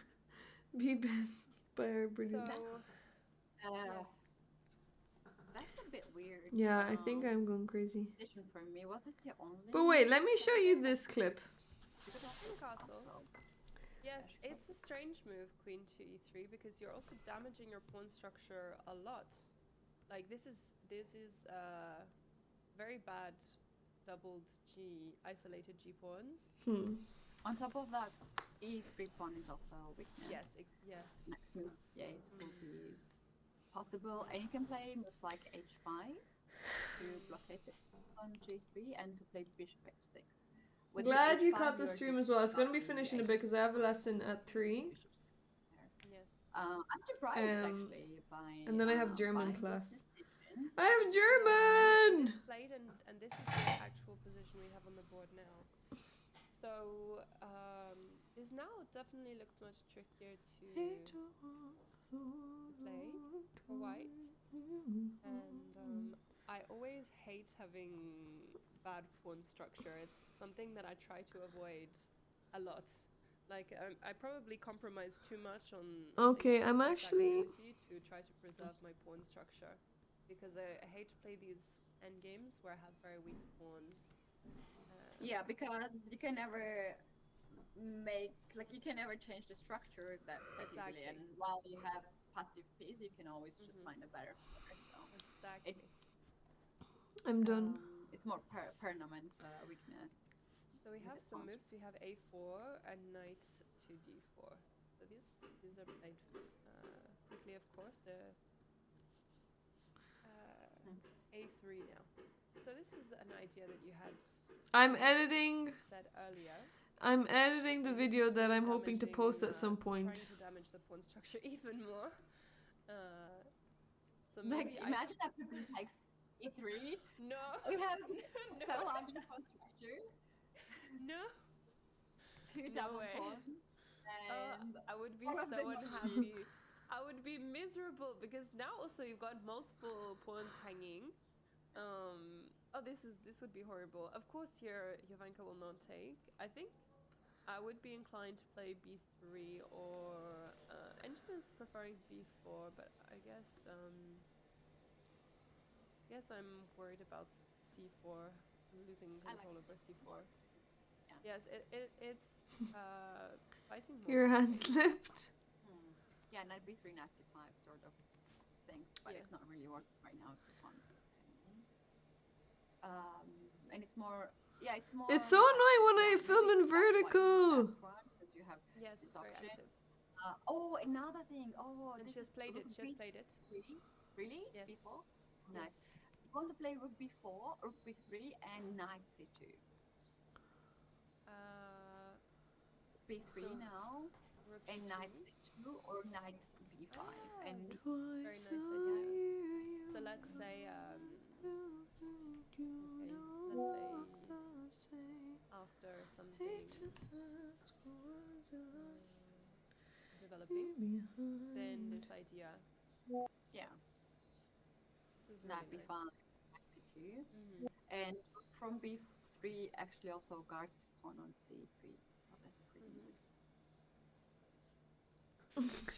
Be best by our British. So yes. That's a bit weird. Yeah, I think I'm going crazy. Position for me. Was it the only? But wait, let me show you this clip. Queen castle. Yes, it's a strange move, queen to e3, because you're also damaging your pawn structure a lot. Like this is very bad doubled isolated G pawns. On top of that, e3 pawn is also a weakness. Yes, yes. Next move, yeah, it will be possible, and you can play moves like h5 to blockade it on g3 and to play bishop h6. With the Glad you h5, caught the you're stream just as well. It's gonna be blocking finished the in a bit because I have a h6 lesson at 3. bishops there. Yes. I'm surprised Um, actually by. and then I have German by this class. decision. I have It German! is played, and this is the actual position we have on the board now. So this now definitely looks much trickier to play for white, and I always hate having bad pawn structure. It's something that I try to avoid a lot. Like I probably compromise too much on Okay, things I'm like actually- versatility to try to preserve my pawn structure, because I hate to play these endgames where I have very weak pawns. Yeah, because you can never make you can never change the structure that easily. And Exactly. while you have passive piece, you can always just Mhm. find a better player. So Exactly. I'm done. it's more permanent weakness. So we with have the some pawns. moves. We have a4 and knight to d4. So these are played quickly, of course. The a3 now. So this is an idea that you had I'm editing. said earlier. I'm editing the And this video is that really I'm hoping to post at damaging, some point. Trying to damage the pawn structure even more. So Like maybe imagine that person takes e3. no. We have No. so large pawn structure, No. two No double way. pawns, and I would be all of so them unhappy. I would be miserable because now also you've got multiple pawns hanging. This would be horrible. Of course, here Jovanka will not take. I think I would be inclined to play b3 or Engine is preferring b4, but I guess I'm worried about c4, losing I like control over c4. Yeah. Yes, it's fighting more. Your hand slipped. Yeah, knight b3, knight c5 sort of things, but it's Yes. not really working right now. It's the pawn that's hanging. And it's more. Yeah, it's more. It's so annoying when I maybe film in that's why it's the vertical. best one, because you have Yes, this it's very option. active. Another thing. And This she has is played it. rook She has played it. b3. Really? Yes. b4? Yes. Nice. You want to play rook b4, rook b3, and knight c2. b3 So, now, rook and c2. knight c2, or knight b5. And this is a very nice idea. So let's say after something developing, then this idea. yeah, This is knight really b5, nice. knight c2. And from b3 actually also guards the pawn on c3. So that's pretty nice.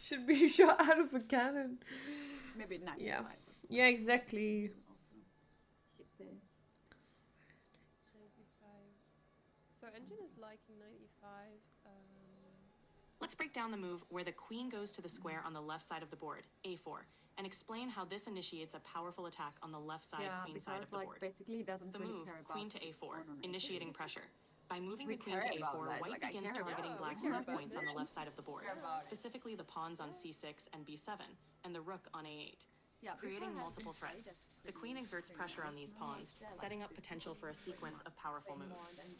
Should be shot out of a cannon. Maybe knight Yeah. b5. Yeah, exactly. Also hit the. Knight e5. So Engine is liking knight e5. Let's break down the move where the queen goes to the square on the left side of the board, a4, and explain how this initiates a powerful attack on the left side queen side of the board. Basically he doesn't The really move, care about queen to the a4, pawn on initiating a3. pressure. By moving We the queen to care about a4, that, white like, I begins care about targeting it. black's We care weak about points on the it. left side of the board, Care about it. specifically the pawns on c6 and b7, and the rook on a8. Yeah, Creating before I had multiple been played, threats. that's The pretty- queen exerts pretty pressure on nice. these pawns, Yeah, like setting up b3 potential for a sequence of powerful way moves. more than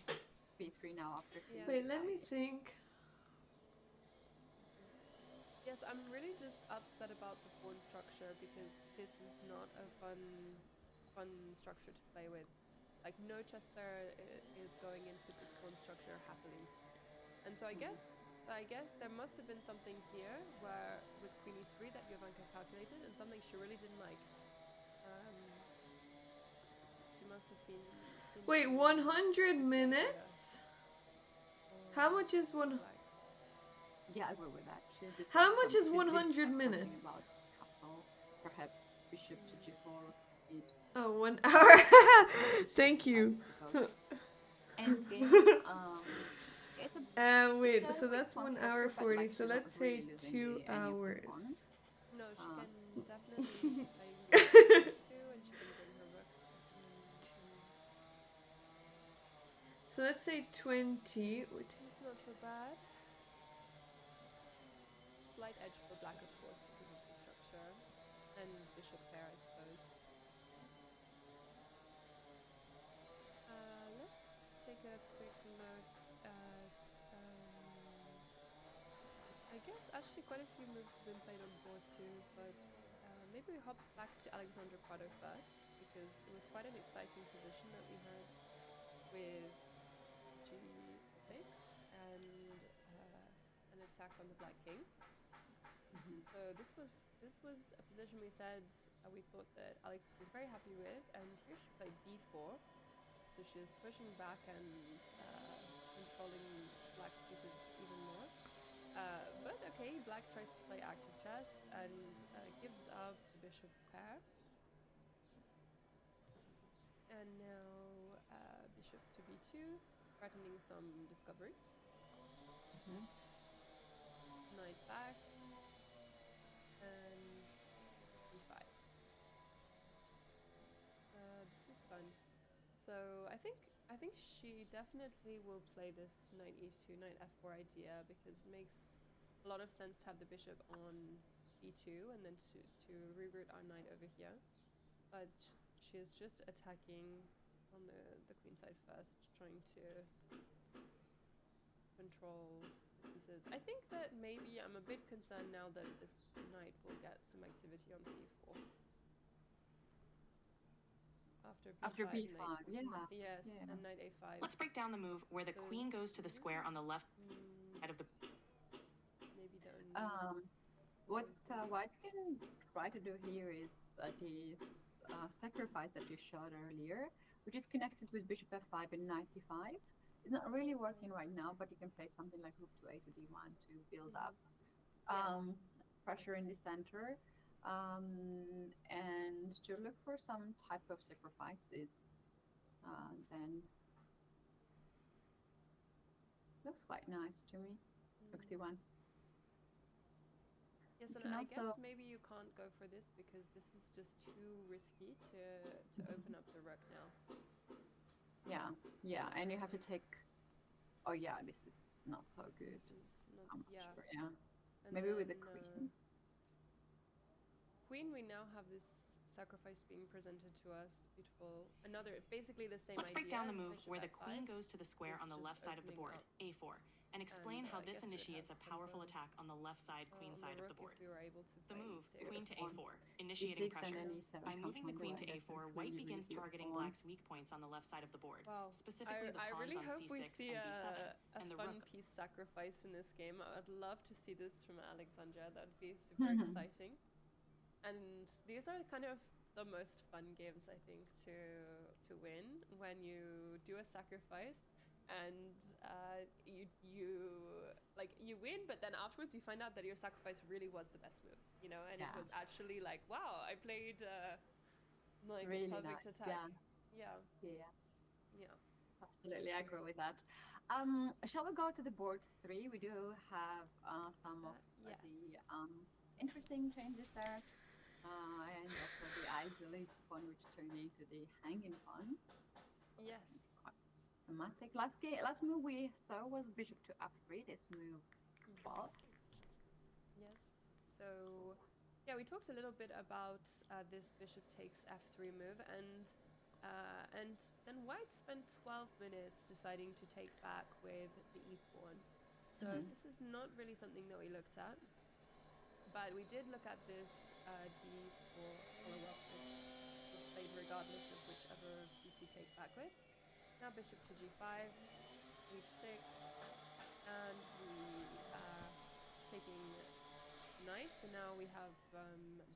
b3 now after Yeah. Wait, let me think. Yes, I'm really just upset about the pawn structure because this is not a fun structure to play with. Like no chess player is going into this pawn structure happily. And so I guess there must have been something here where with queen e3 that Jovanka calculated and something she really didn't like. She must have seen Wait, through 100 the minutes? idea. How much is one? Like, Yeah, I agree with that. She just How said much is she did 100 something minutes? About castle, perhaps bishop to g4. Oh, 1 hour. Thank you. Endgame. It's a. Wait, it's a so quick that's pawn 1 hour structure, but, 40. like, So she's not let's say really losing 2 any of the hours. pawns. no, she Uh, can definitely play rook to, and she can bring her rooks. So let's say 20. Wait. It's not so bad. Slight edge for black, of course, because of the structure and bishop pair, I suppose. Let's take a quick look at. I guess actually quite a few moves have been played on board too, but maybe we hop back to Alexandra Prado first because it was quite an exciting position that we had with G6 and an attack on the black king. So this was a position we said we thought that Alex would be very happy with, and here she played b4. So she was pushing back and controlling black's pieces even more. But okay, black tries to play active chess and gives up the bishop pair. And now bishop to b2, threatening some discovery. Knight back. And e5. This is fun. So I think she definitely will play this knight e2, knight f4 idea, because it makes a lot of sense to have the bishop on b2 and then to reroute our knight over here. But she is just attacking on the queen side first, trying to control pieces. I think that maybe I'm a bit concerned now that this knight will get some activity on c4. After b5, yeah. Yes, and knight a5. Let's break down the move where the queen goes to the square on the left side of the... Maybe don't... What White can try to do here is this sacrifice that you showed earlier, which is connected with bishop f5 and knight d5. It's not really working right now, but you can play something like rook to a to d1 to build up pressure in the center, and to look for some type of sacrifices. Then looks quite nice to me. Rook d1. Yes, and I guess maybe you can't go for this because this is just too risky to open up the rook now. Yeah, and you have to take. Oh yeah, this is not so good. This is not. Sure, yeah. Maybe with the queen. Queen, we now have this sacrifice being presented to us. Beautiful. Basically the same. Let's break idea down the move where the f5. queen goes to the square on the left side of the board, a4, and explain how this initiates a powerful attack on the left side, queen side of the board. We were able to The move, e6. queen to a4, initiating e6 pressure. and then e7 By moving the queen to that's a4, really, white really begins targeting beautiful. black's weak points on the left side of the board, Wow. specifically the I pawns really on hope we c6 see and b7, a and the fun rook. piece sacrifice in this game. I'd love to see this from Alexandra. That'd be super exciting. And these are kind of the most fun games, I think, to win, when you do a sacrifice and you win, but then afterwards you find out that your sacrifice really was the best move, you know, and it was actually like, wow, I played like really a perfect nice. attack. Yeah. Absolutely, I agree with that. Shall we go to the board 3? We do have some of the interesting changes there. And also the isolated pawn, which turned into the hanging pawns. Yes. Thematic. Last move we saw was bishop to f3. This move, well. Yes. So, yeah, we talked a little bit about this bishop takes f3 move, and then White spent 12 minutes deciding to take back with the e pawn. So this is not really something that we looked at. But we did look at this d4 follow-up, which is played regardless of whichever piece you take back with. Now bishop to g5, h6, and we taking knight. So now we have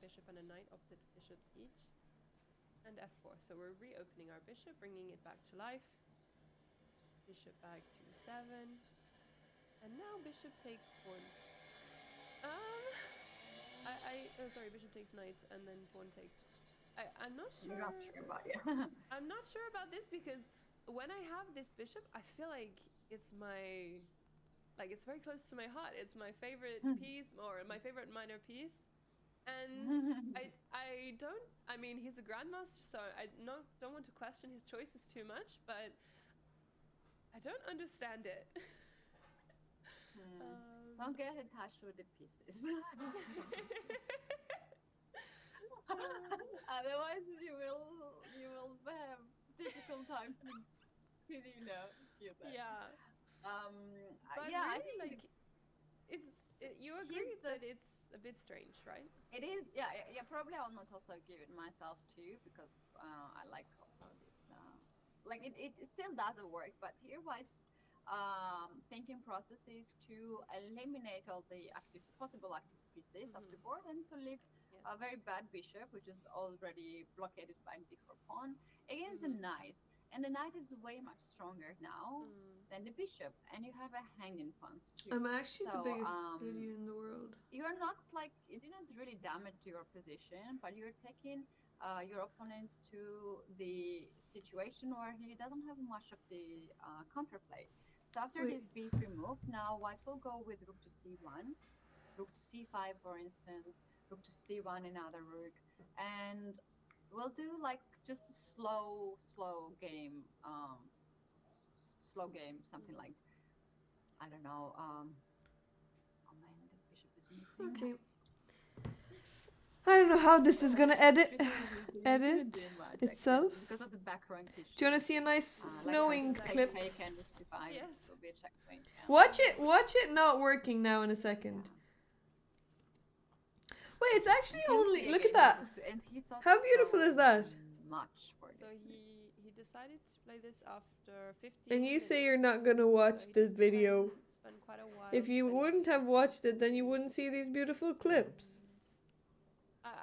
bishop and a knight opposite bishops each, and f4. So we're reopening our bishop, bringing it back to life. Bishop back to e7, and now bishop takes pawn. Sorry, bishop takes knight, and then pawn takes. I'm not sure. You're not sure about it. I'm not sure about this because when I have this bishop, I feel like it's it's very close to my heart. It's my favorite piece, or my favorite minor piece. And I mean, he's a grandmaster, so I don't want to question his choices too much, but I don't understand it. Don't get attached with the pieces. Otherwise, you will have difficult time to get that. Yeah. But yeah, really, I think you agree that it's a bit strange, right? it is. Yeah. Probably I'll not also give it myself too, because I like also this. It still doesn't work, but here White's thinking processes to eliminate all the possible active pieces of the board and to leave a very bad bishop, which is already blockaded by d4 pawn, against the knight. And the knight is way much stronger now than the bishop, and you have a hanging pawns too. I'm actually the So, biggest idiot in the world. You're not like, you didn't really damage your position, but you're taking your opponent to the situation where he doesn't have much of the counterplay. So after this b3 move, now white will go with rook to c1, rook to c5, for instance, rook to c1, another rook, and we'll do like just a slow game, something like, I don't know. Oh man, the bishop is missing. Okay. I don't know how this is gonna edit itself. Because of the background issue. Do you wanna see a nice snowing clip? Yes. Will be a checkpoint. Yeah. Watch it not working now in a second. Wait, it's actually only, look at that. How beautiful is that? Much for So he decided to play this after 15 And you say you're minutes. not gonna watch So he this did video. spend quite a while If you setting wouldn't up have watched it, then you wouldn't see these beautiful clips.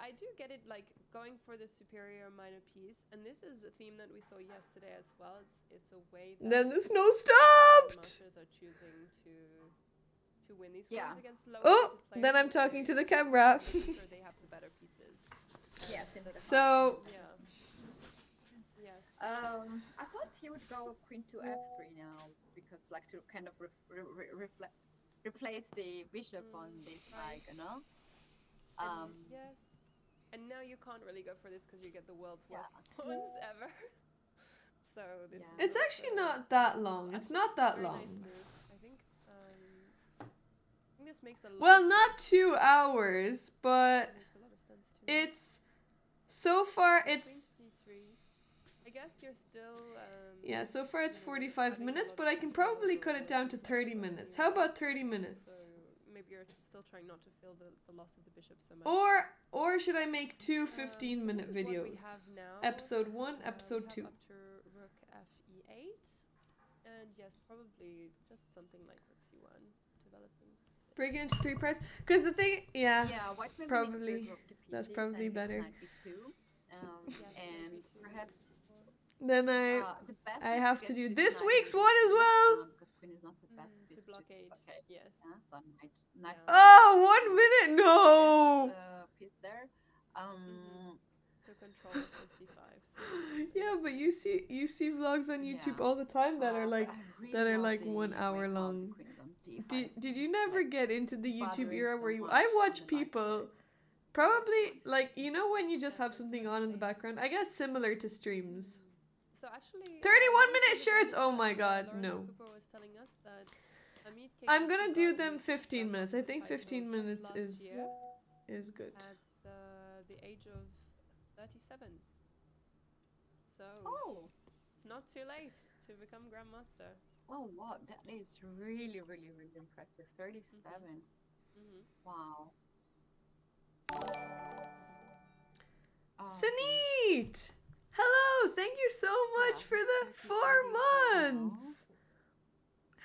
I do get it, like going for the superior minor piece, and this is a theme that we saw yesterday as well. It's a way that Then the snow stopped! masters are choosing to win these Yeah. games against low Oh, rated players. then I'm talking to the camera. Making sure they have the better pieces. Yes, into the So, Yeah. Yes. I thought he would go queen to f3 now, because like to kind of replace the bishop on this side, you know? Yes. And now you can't really go for this because you get the world's Yeah. worst pawns ever. So this is it's also- actually not that long. It's actually, not a that very long. nice move. I think this makes a lot Well, of not sense. 2 hours, but It makes a lot of sense to me. it's, so far Queen it's, d3. I guess you're still yeah, so far it's you know, 45 cutting a minutes, lot but of I can pieces probably off cut the it down to bishop 30 so minutes. it's How about 30 minutes? So maybe you're still trying not to feel the loss of the bishop so much. Or should I make two So 15-minute this is what we videos? have now. Episode 1, We episode have 2. up to rook fe8, and yes, probably just something like rook c1 developing. Break it into 3 parts. Because the thing, yeah. White maybe probably. needs to drop the That's pieces probably and better. knight b2, Yes, and b2, perhaps Then the best I is have get to do this this knight week's b2, one as well. because queen is not the best to piece blockade. blockade. Yes. Yeah, so knight Yeah. Oh, 1 minute, no! piece there. To control c5. Yeah, but you see vlogs on YouTube Yeah. all the time that are but like, I really that are love like the 1 way hour how the long. queen is on d5. Did you never like, get into the YouTube bothering era so where you, much I on watch the people, white side. probably, like, you know when you just have something on in the background? I guess similar to streams. So actually, 31-minute shirts, oh my god, Lawrence no. Cooper was telling us that Amit I'm Kagan gonna do Sugar them won 15 minutes. I Grandmaster think title 15 just minutes last is year good. at the age of 37. So Oh, it's not too late to become Grandmaster. oh wow, that is really, really, really impressive. 37. Wow. Saneet! Hello! Thank you so much Yeah, for the thank you 4 for the months! So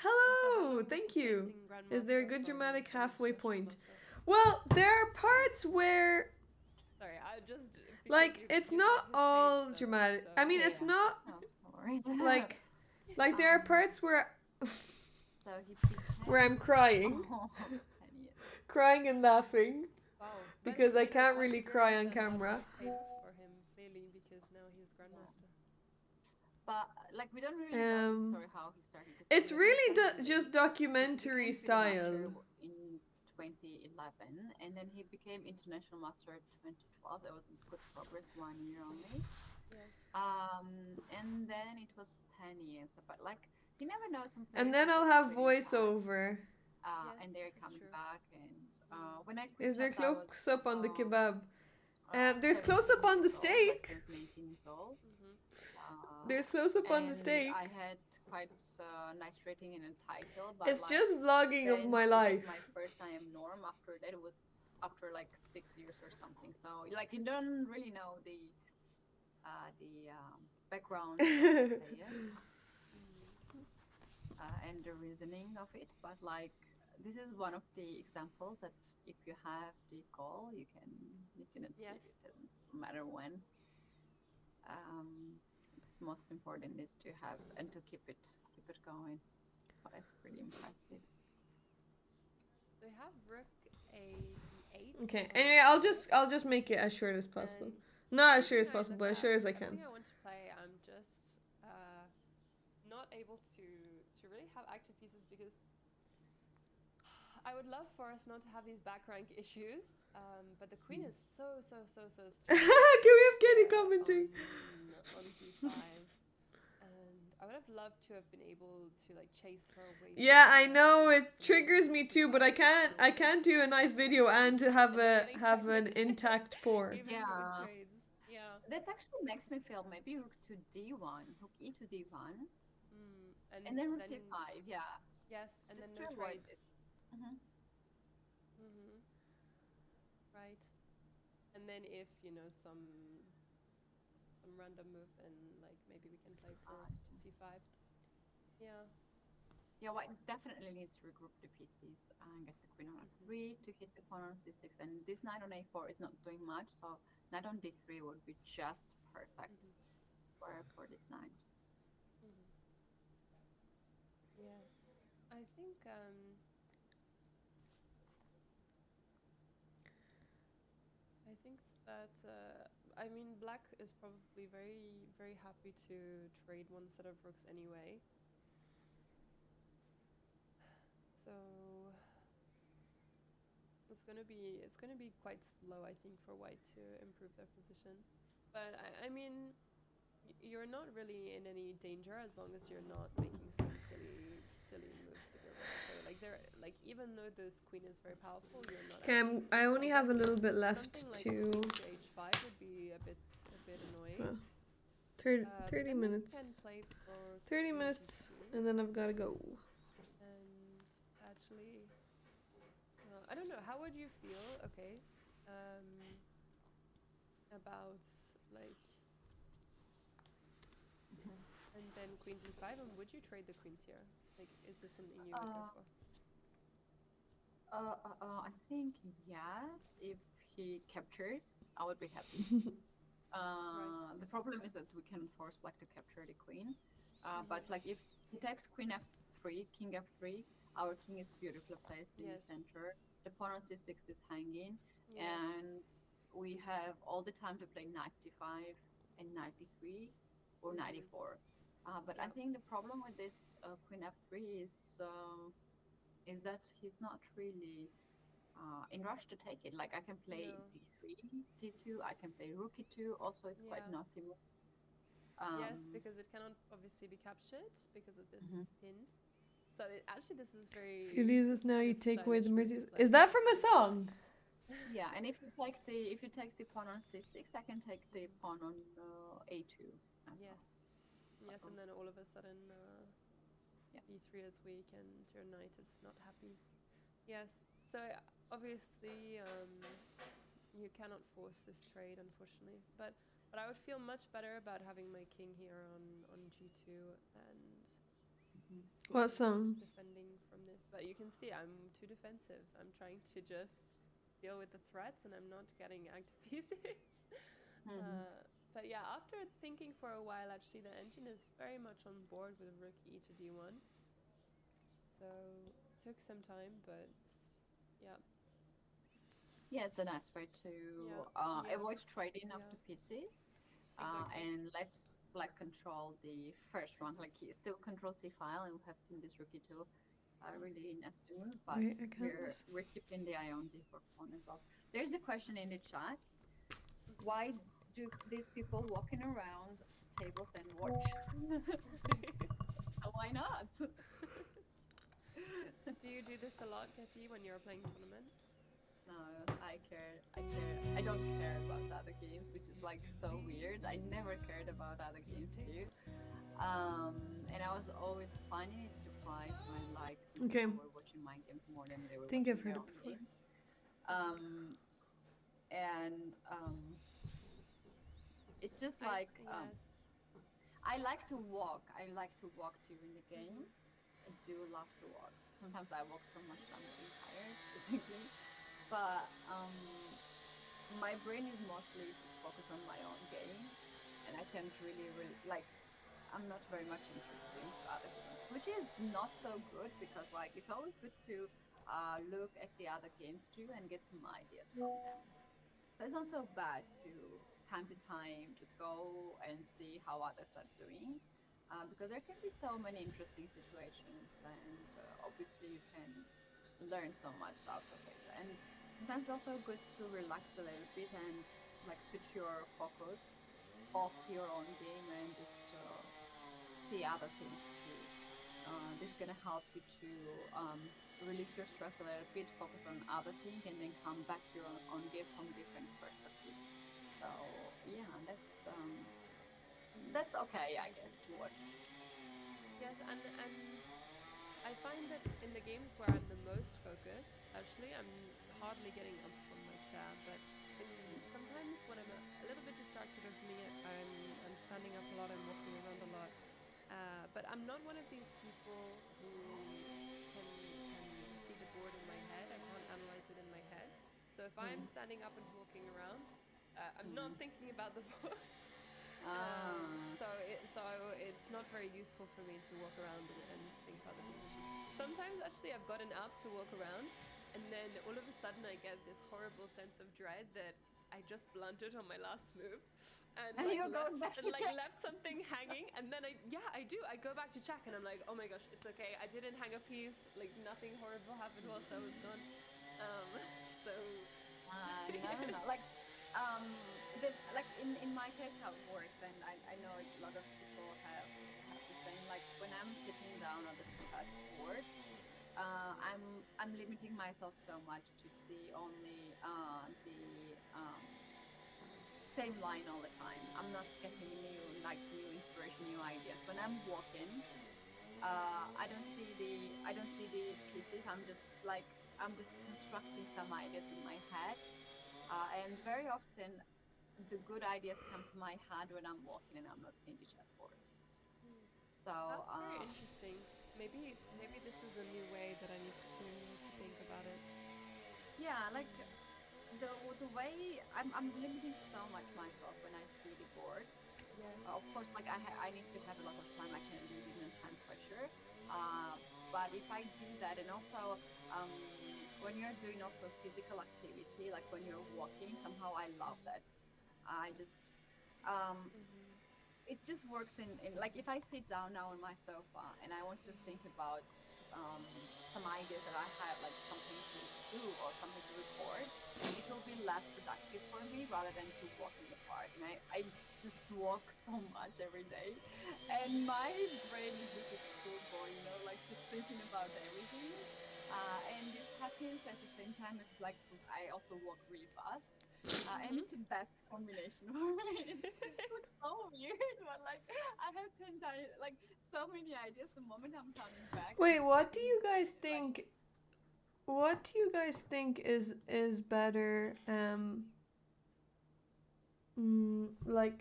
how Hello! long Thank is it you. chasing Is there a Grandmaster good from dramatic from halfway International point? Master? Well, there are parts where, Sorry, I just because like, you- it's you not said his all page, so- dramatic. so- I mean, Yeah, it's yeah. not, Oh, no worries. like there are parts where, So he became... where I'm crying. Oh, idiot. Crying and laughing. Wow. Because I you know, can't that's really very cry on sad that camera. I paid for him, clearly, because now he's Grandmaster. But like we don't really know the story how he started. to It's play. really He started just he documentary became Field style. Master in 2011, and then he became international master in 2012. There was good progress, 1 year only. Yes. And then it was 10 years. But like you never know some. And players then that I'll just have really fast, voiceover. and they're Yes, this is coming true. back. And when I quit Is there Chess, I was, close up on the kebab? There's 17 close up on the years old, like steak. 17, 18 years old. There's close up on the And steak. I had quite nice rating and a title, but It's like, just vlogging of then my to get life. My first IM norm after that it was after like 6 years or something. So like you don't really know the background of the player. and the reasoning of it, but like this is one of the examples that if you have the goal, you can achieve Yes. it, no matter when. It's most important is to have and to keep it going. But it's pretty impressive. They have rook a8. Okay. Anyway, I'll just make it as short as possible. And Not as short as everything I possible, look but as at, short as I can. everything I want to play, I'm just not able to really have active pieces because I would love for us not to have these back rank issues, but the queen is so strong. Can we have Katie commenting? On b5, and I would have loved to have been able to like chase her away. Yeah, from I her know and it triggers me too, but I can't do a nice video and have an intact pawn. Even Yeah. with trades. Yeah. That actually makes me feel maybe rook to d1, rook e to d1, and then rook c5. Yeah. Yes, and Just then to no avoid trades. this. Mhm. Right. And then if some random move, then like maybe we can play forward to c5. Yeah. Yeah, white definitely needs to regroup the pieces and get the queen on f3 to hit the pawn on c6. And this knight on a4 is not doing much, so knight on d3 would be just perfect square for this knight. Yes. I think that I mean black is probably very happy to trade one set of rooks anyway. So it's gonna be quite slow, I think, for white to improve their position. But I mean, you're not really in any danger as long as you're not making some silly moves with your rook. So like even though this queen is very powerful, you're not. Okay, I only have a little bit left something like to queen to h5 would be a bit annoying. well, But 30 then minutes. we can play for 30 queen minutes, g2. and then I've got to go. And actually, I don't know. How would you feel? Okay, about like, and then queen g5. And would you trade the queens here? Like, is this something you would go for? I think yes. If he captures, I would be happy. Right. The problem is that we can force black to capture the queen. But like if he takes queen f3, king f3, our king is beautifully placed in the center. The pawn on c6 is hanging, and we have all the time to play knight c5 and knight d3 or knight e4. But I think the problem with this queen f3 is that he's not really in rush to take it. Like I can play d3, d2, I can play rook e2. Also, it's quite naughty move. Yes, because it cannot obviously be captured because of this pin. So actually, this is very. If you lose this now, you take away the stylish mercy. move to Is play. that from a song? Yeah, and if you take the pawn on c6, I can take the pawn on a2. Yes. Yes, and then all of a sudden, b3 is weak and your knight is not happy. Yes. So obviously, you cannot force this trade, unfortunately. But I would feel much better about having my king here on g2 and What song? defending from this. But you can see I'm too defensive. I'm trying to just deal with the threats, and I'm not getting active pieces. But yeah, after thinking for a while, actually, the engine is very much on board with rook e to d1. So it took some time, but yeah. Yeah, it's a nice way to avoid trading of the pieces. Exactly. And let's black control the first one. Like he still controls c file, and we have seen this rook e2 really nasty move, but Wait, I can't we're keeping the eye on d4 pawn as well. There's a question in the chat. Why do these people walking around tables and watch? Why not? Do you do this a lot, Cassie, when you're playing tournament? No, I don't care about other games, which is like so weird. I never cared about other games too. And I was always finding it surprised when like people were watching my games more than they were watching their own games. It's just like I like to walk. I like to walk during the game. do love to walk. Sometimes I walk so much that I'm getting tired, basically. But my brain is mostly focused on my own game, and I can't really like. I'm not very much interested into other games, which is not so good because like it's always good to look at the other games too and get some ideas from them. So it's not so bad to time to time just go and see how others are doing, because there can be so many interesting situations, and obviously you can learn so much out of it. And sometimes also good to relax a little bit and like switch your focus off your own game and just see other things too. This is gonna help you to release your stress a little bit, focus on other things, and then come back to your own game from different perspectives. So yeah, that's okay, I guess, to watch. Yes, and I find that in the games where I'm the most focused, actually, I'm hardly getting up from my chair. But sometimes when I'm a little bit distracted or something, I'm standing up a lot, I'm walking around a lot. But I'm not one of these people who can see the board in my head. I can't analyze it in my head. So if I'm standing up and walking around, I'm not thinking about the board. So it's not very useful for me to walk around and think about the position. Sometimes actually I've gotten up to walk around, and then all of a sudden I get this horrible sense of dread that I just blunted on my last move, and left something hanging, and then I do. I go back to check, and I'm like, oh my gosh, it's okay. I didn't hang a piece. Like nothing horrible happened whilst I was gone. So. No. Like in my case how it works, and I know a lot of people have the same. Like when I'm sitting down on the board, I'm limiting myself so much to see only the same line all the time. I'm not getting new inspiration, new ideas. When I'm walking, I don't see the pieces. I'm just constructing some ideas in my head, and very often the good ideas come to my head when I'm walking and I'm not seeing the chessboard. So that's very interesting. Maybe this is a new way that I need to think about it. Yeah, like the way I'm limiting so much myself when I see the board. Yes. Of course, like I need to have a lot of time. I can do it in time pressure. But if I do that, and also when you're doing also physical activity, like when you're walking, somehow I love that. I just it just works in like if I sit down now on my sofa and I want to think about some ideas that I have, like something to do or something to record, it will be less productive for me rather than to walk in the park. And I just walk so much every day, and my brain is just a schoolboy, like just thinking about everything. And this happens at the same time as like I also walk really fast. And it's the best combination for me. It looks so weird, but like I have 10 times, like so many ideas the moment I'm coming back. Wait, what do you guys think? What do you guys think is better? Like,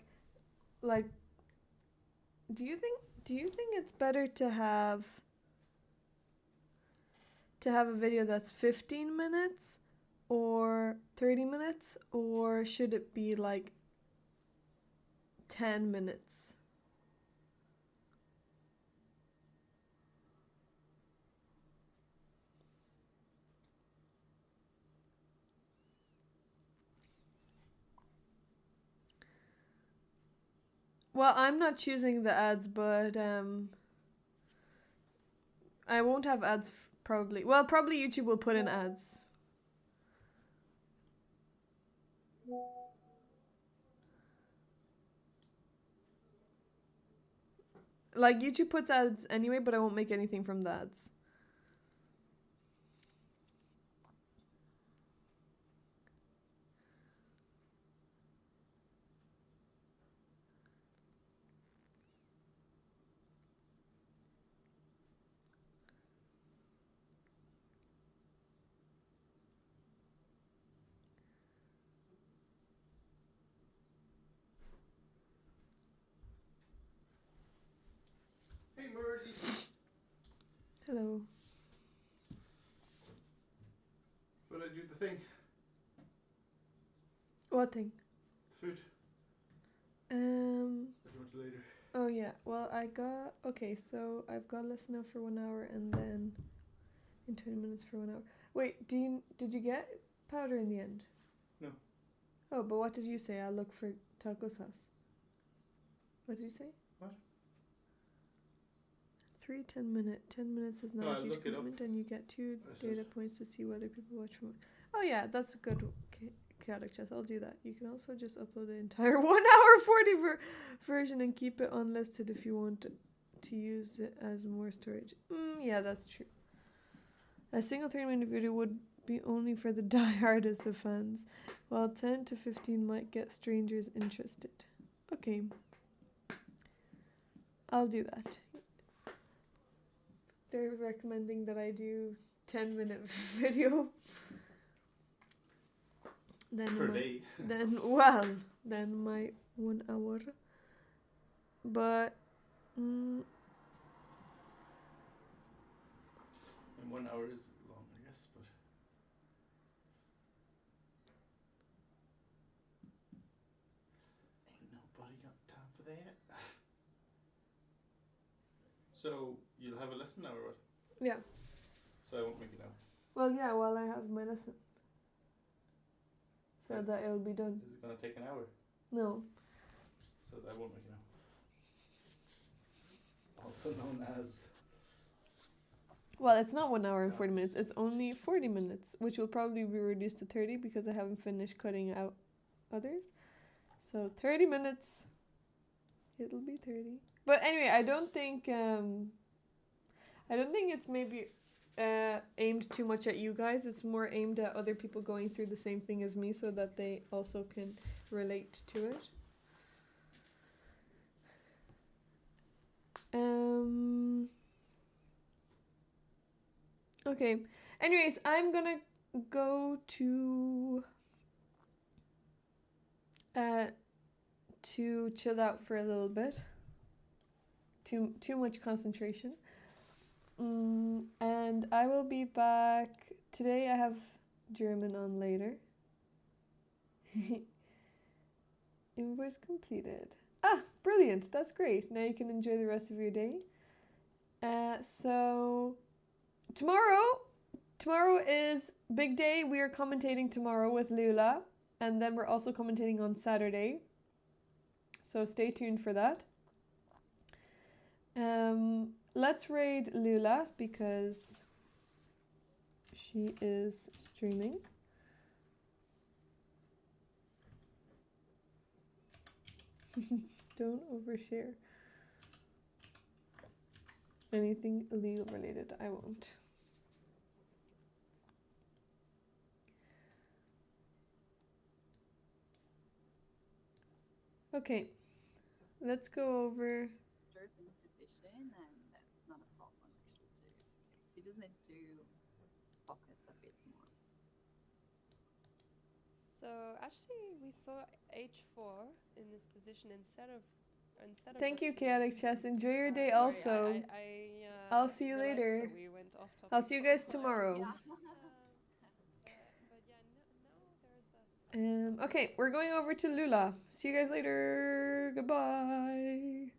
do you think it's better to have a video that's 15 minutes or 30 minutes, or should it be like 10 minutes? Well, I'm not choosing the ads, but I won't have ads probably. Well, probably YouTube will put in ads. Like YouTube puts ads anyway, but I won't make anything from the ads. Hey, Mercy. thing. What thing? The food. Um. Or do you want it later? Oh yeah. Well, okay. So I've got lesson now for 1 hour, and then in 20 minutes for 1 hour. Wait. Did you get powder in the end? No. Oh, but what did you say? I'll look for taco sauce. What did you say? What? 10 minute. 10 minutes is not No, a I'll huge look it up. commitment, and you get 2 I said- data points to see whether people watch from. Oh yeah, that's a good chaotic chess. I'll do that. You can also just upload the entire 1 hour 40 version and keep it unlisted if you want to use it as more storage. Yeah, that's true. A single 3-minute video would be only for the die-hardest of fans, while 10 to 15 might get strangers interested. Okay. I'll do that. They're recommending that I do 10-minute video. Then Per my, day. then my 1 hour. But And 1 hour is long, I guess, but ain't nobody got time for that. So you'll have a lesson now or what? yeah. So I won't make it now. Well, yeah, while I have my lesson. So Okay. that it'll be done. Is it gonna take an hour? No. So I won't make it now. Also known as Well, it's not 1 hour and 40 minutes. It's only 40 minutes, which will probably be reduced to 30 because I haven't finished cutting out others. So 30 minutes. It'll be 30. But anyway, I don't think it's maybe aimed too much at you guys. It's more aimed at other people going through the same thing as me so that they also can relate to it. Okay. Anyways, I'm gonna go to chill out for a little bit. Too much concentration. And I will be back today. I have German on later. Invoice completed. Ah, brilliant. That's great. Now you can enjoy the rest of your day. So tomorrow is big day. We are commentating tomorrow with Lula, and then we're also commentating on Saturday. So stay tuned for that. Let's raid Lula because she is streaming. Don't overshare. Anything illegal related, I won't. Okay, let's go over. In position, and that's not a problem actually. He just needs to focus a bit more. So actually, we saw H4 in this position instead of. Thank you, Chaotic Chess. Enjoy your day sorry, also. I'll see you realized later. that we went off topic I'll see you for guys a while. tomorrow. Yeah. But yeah, now there is this. Okay, we're going over to Lula. See you guys later. Goodbye.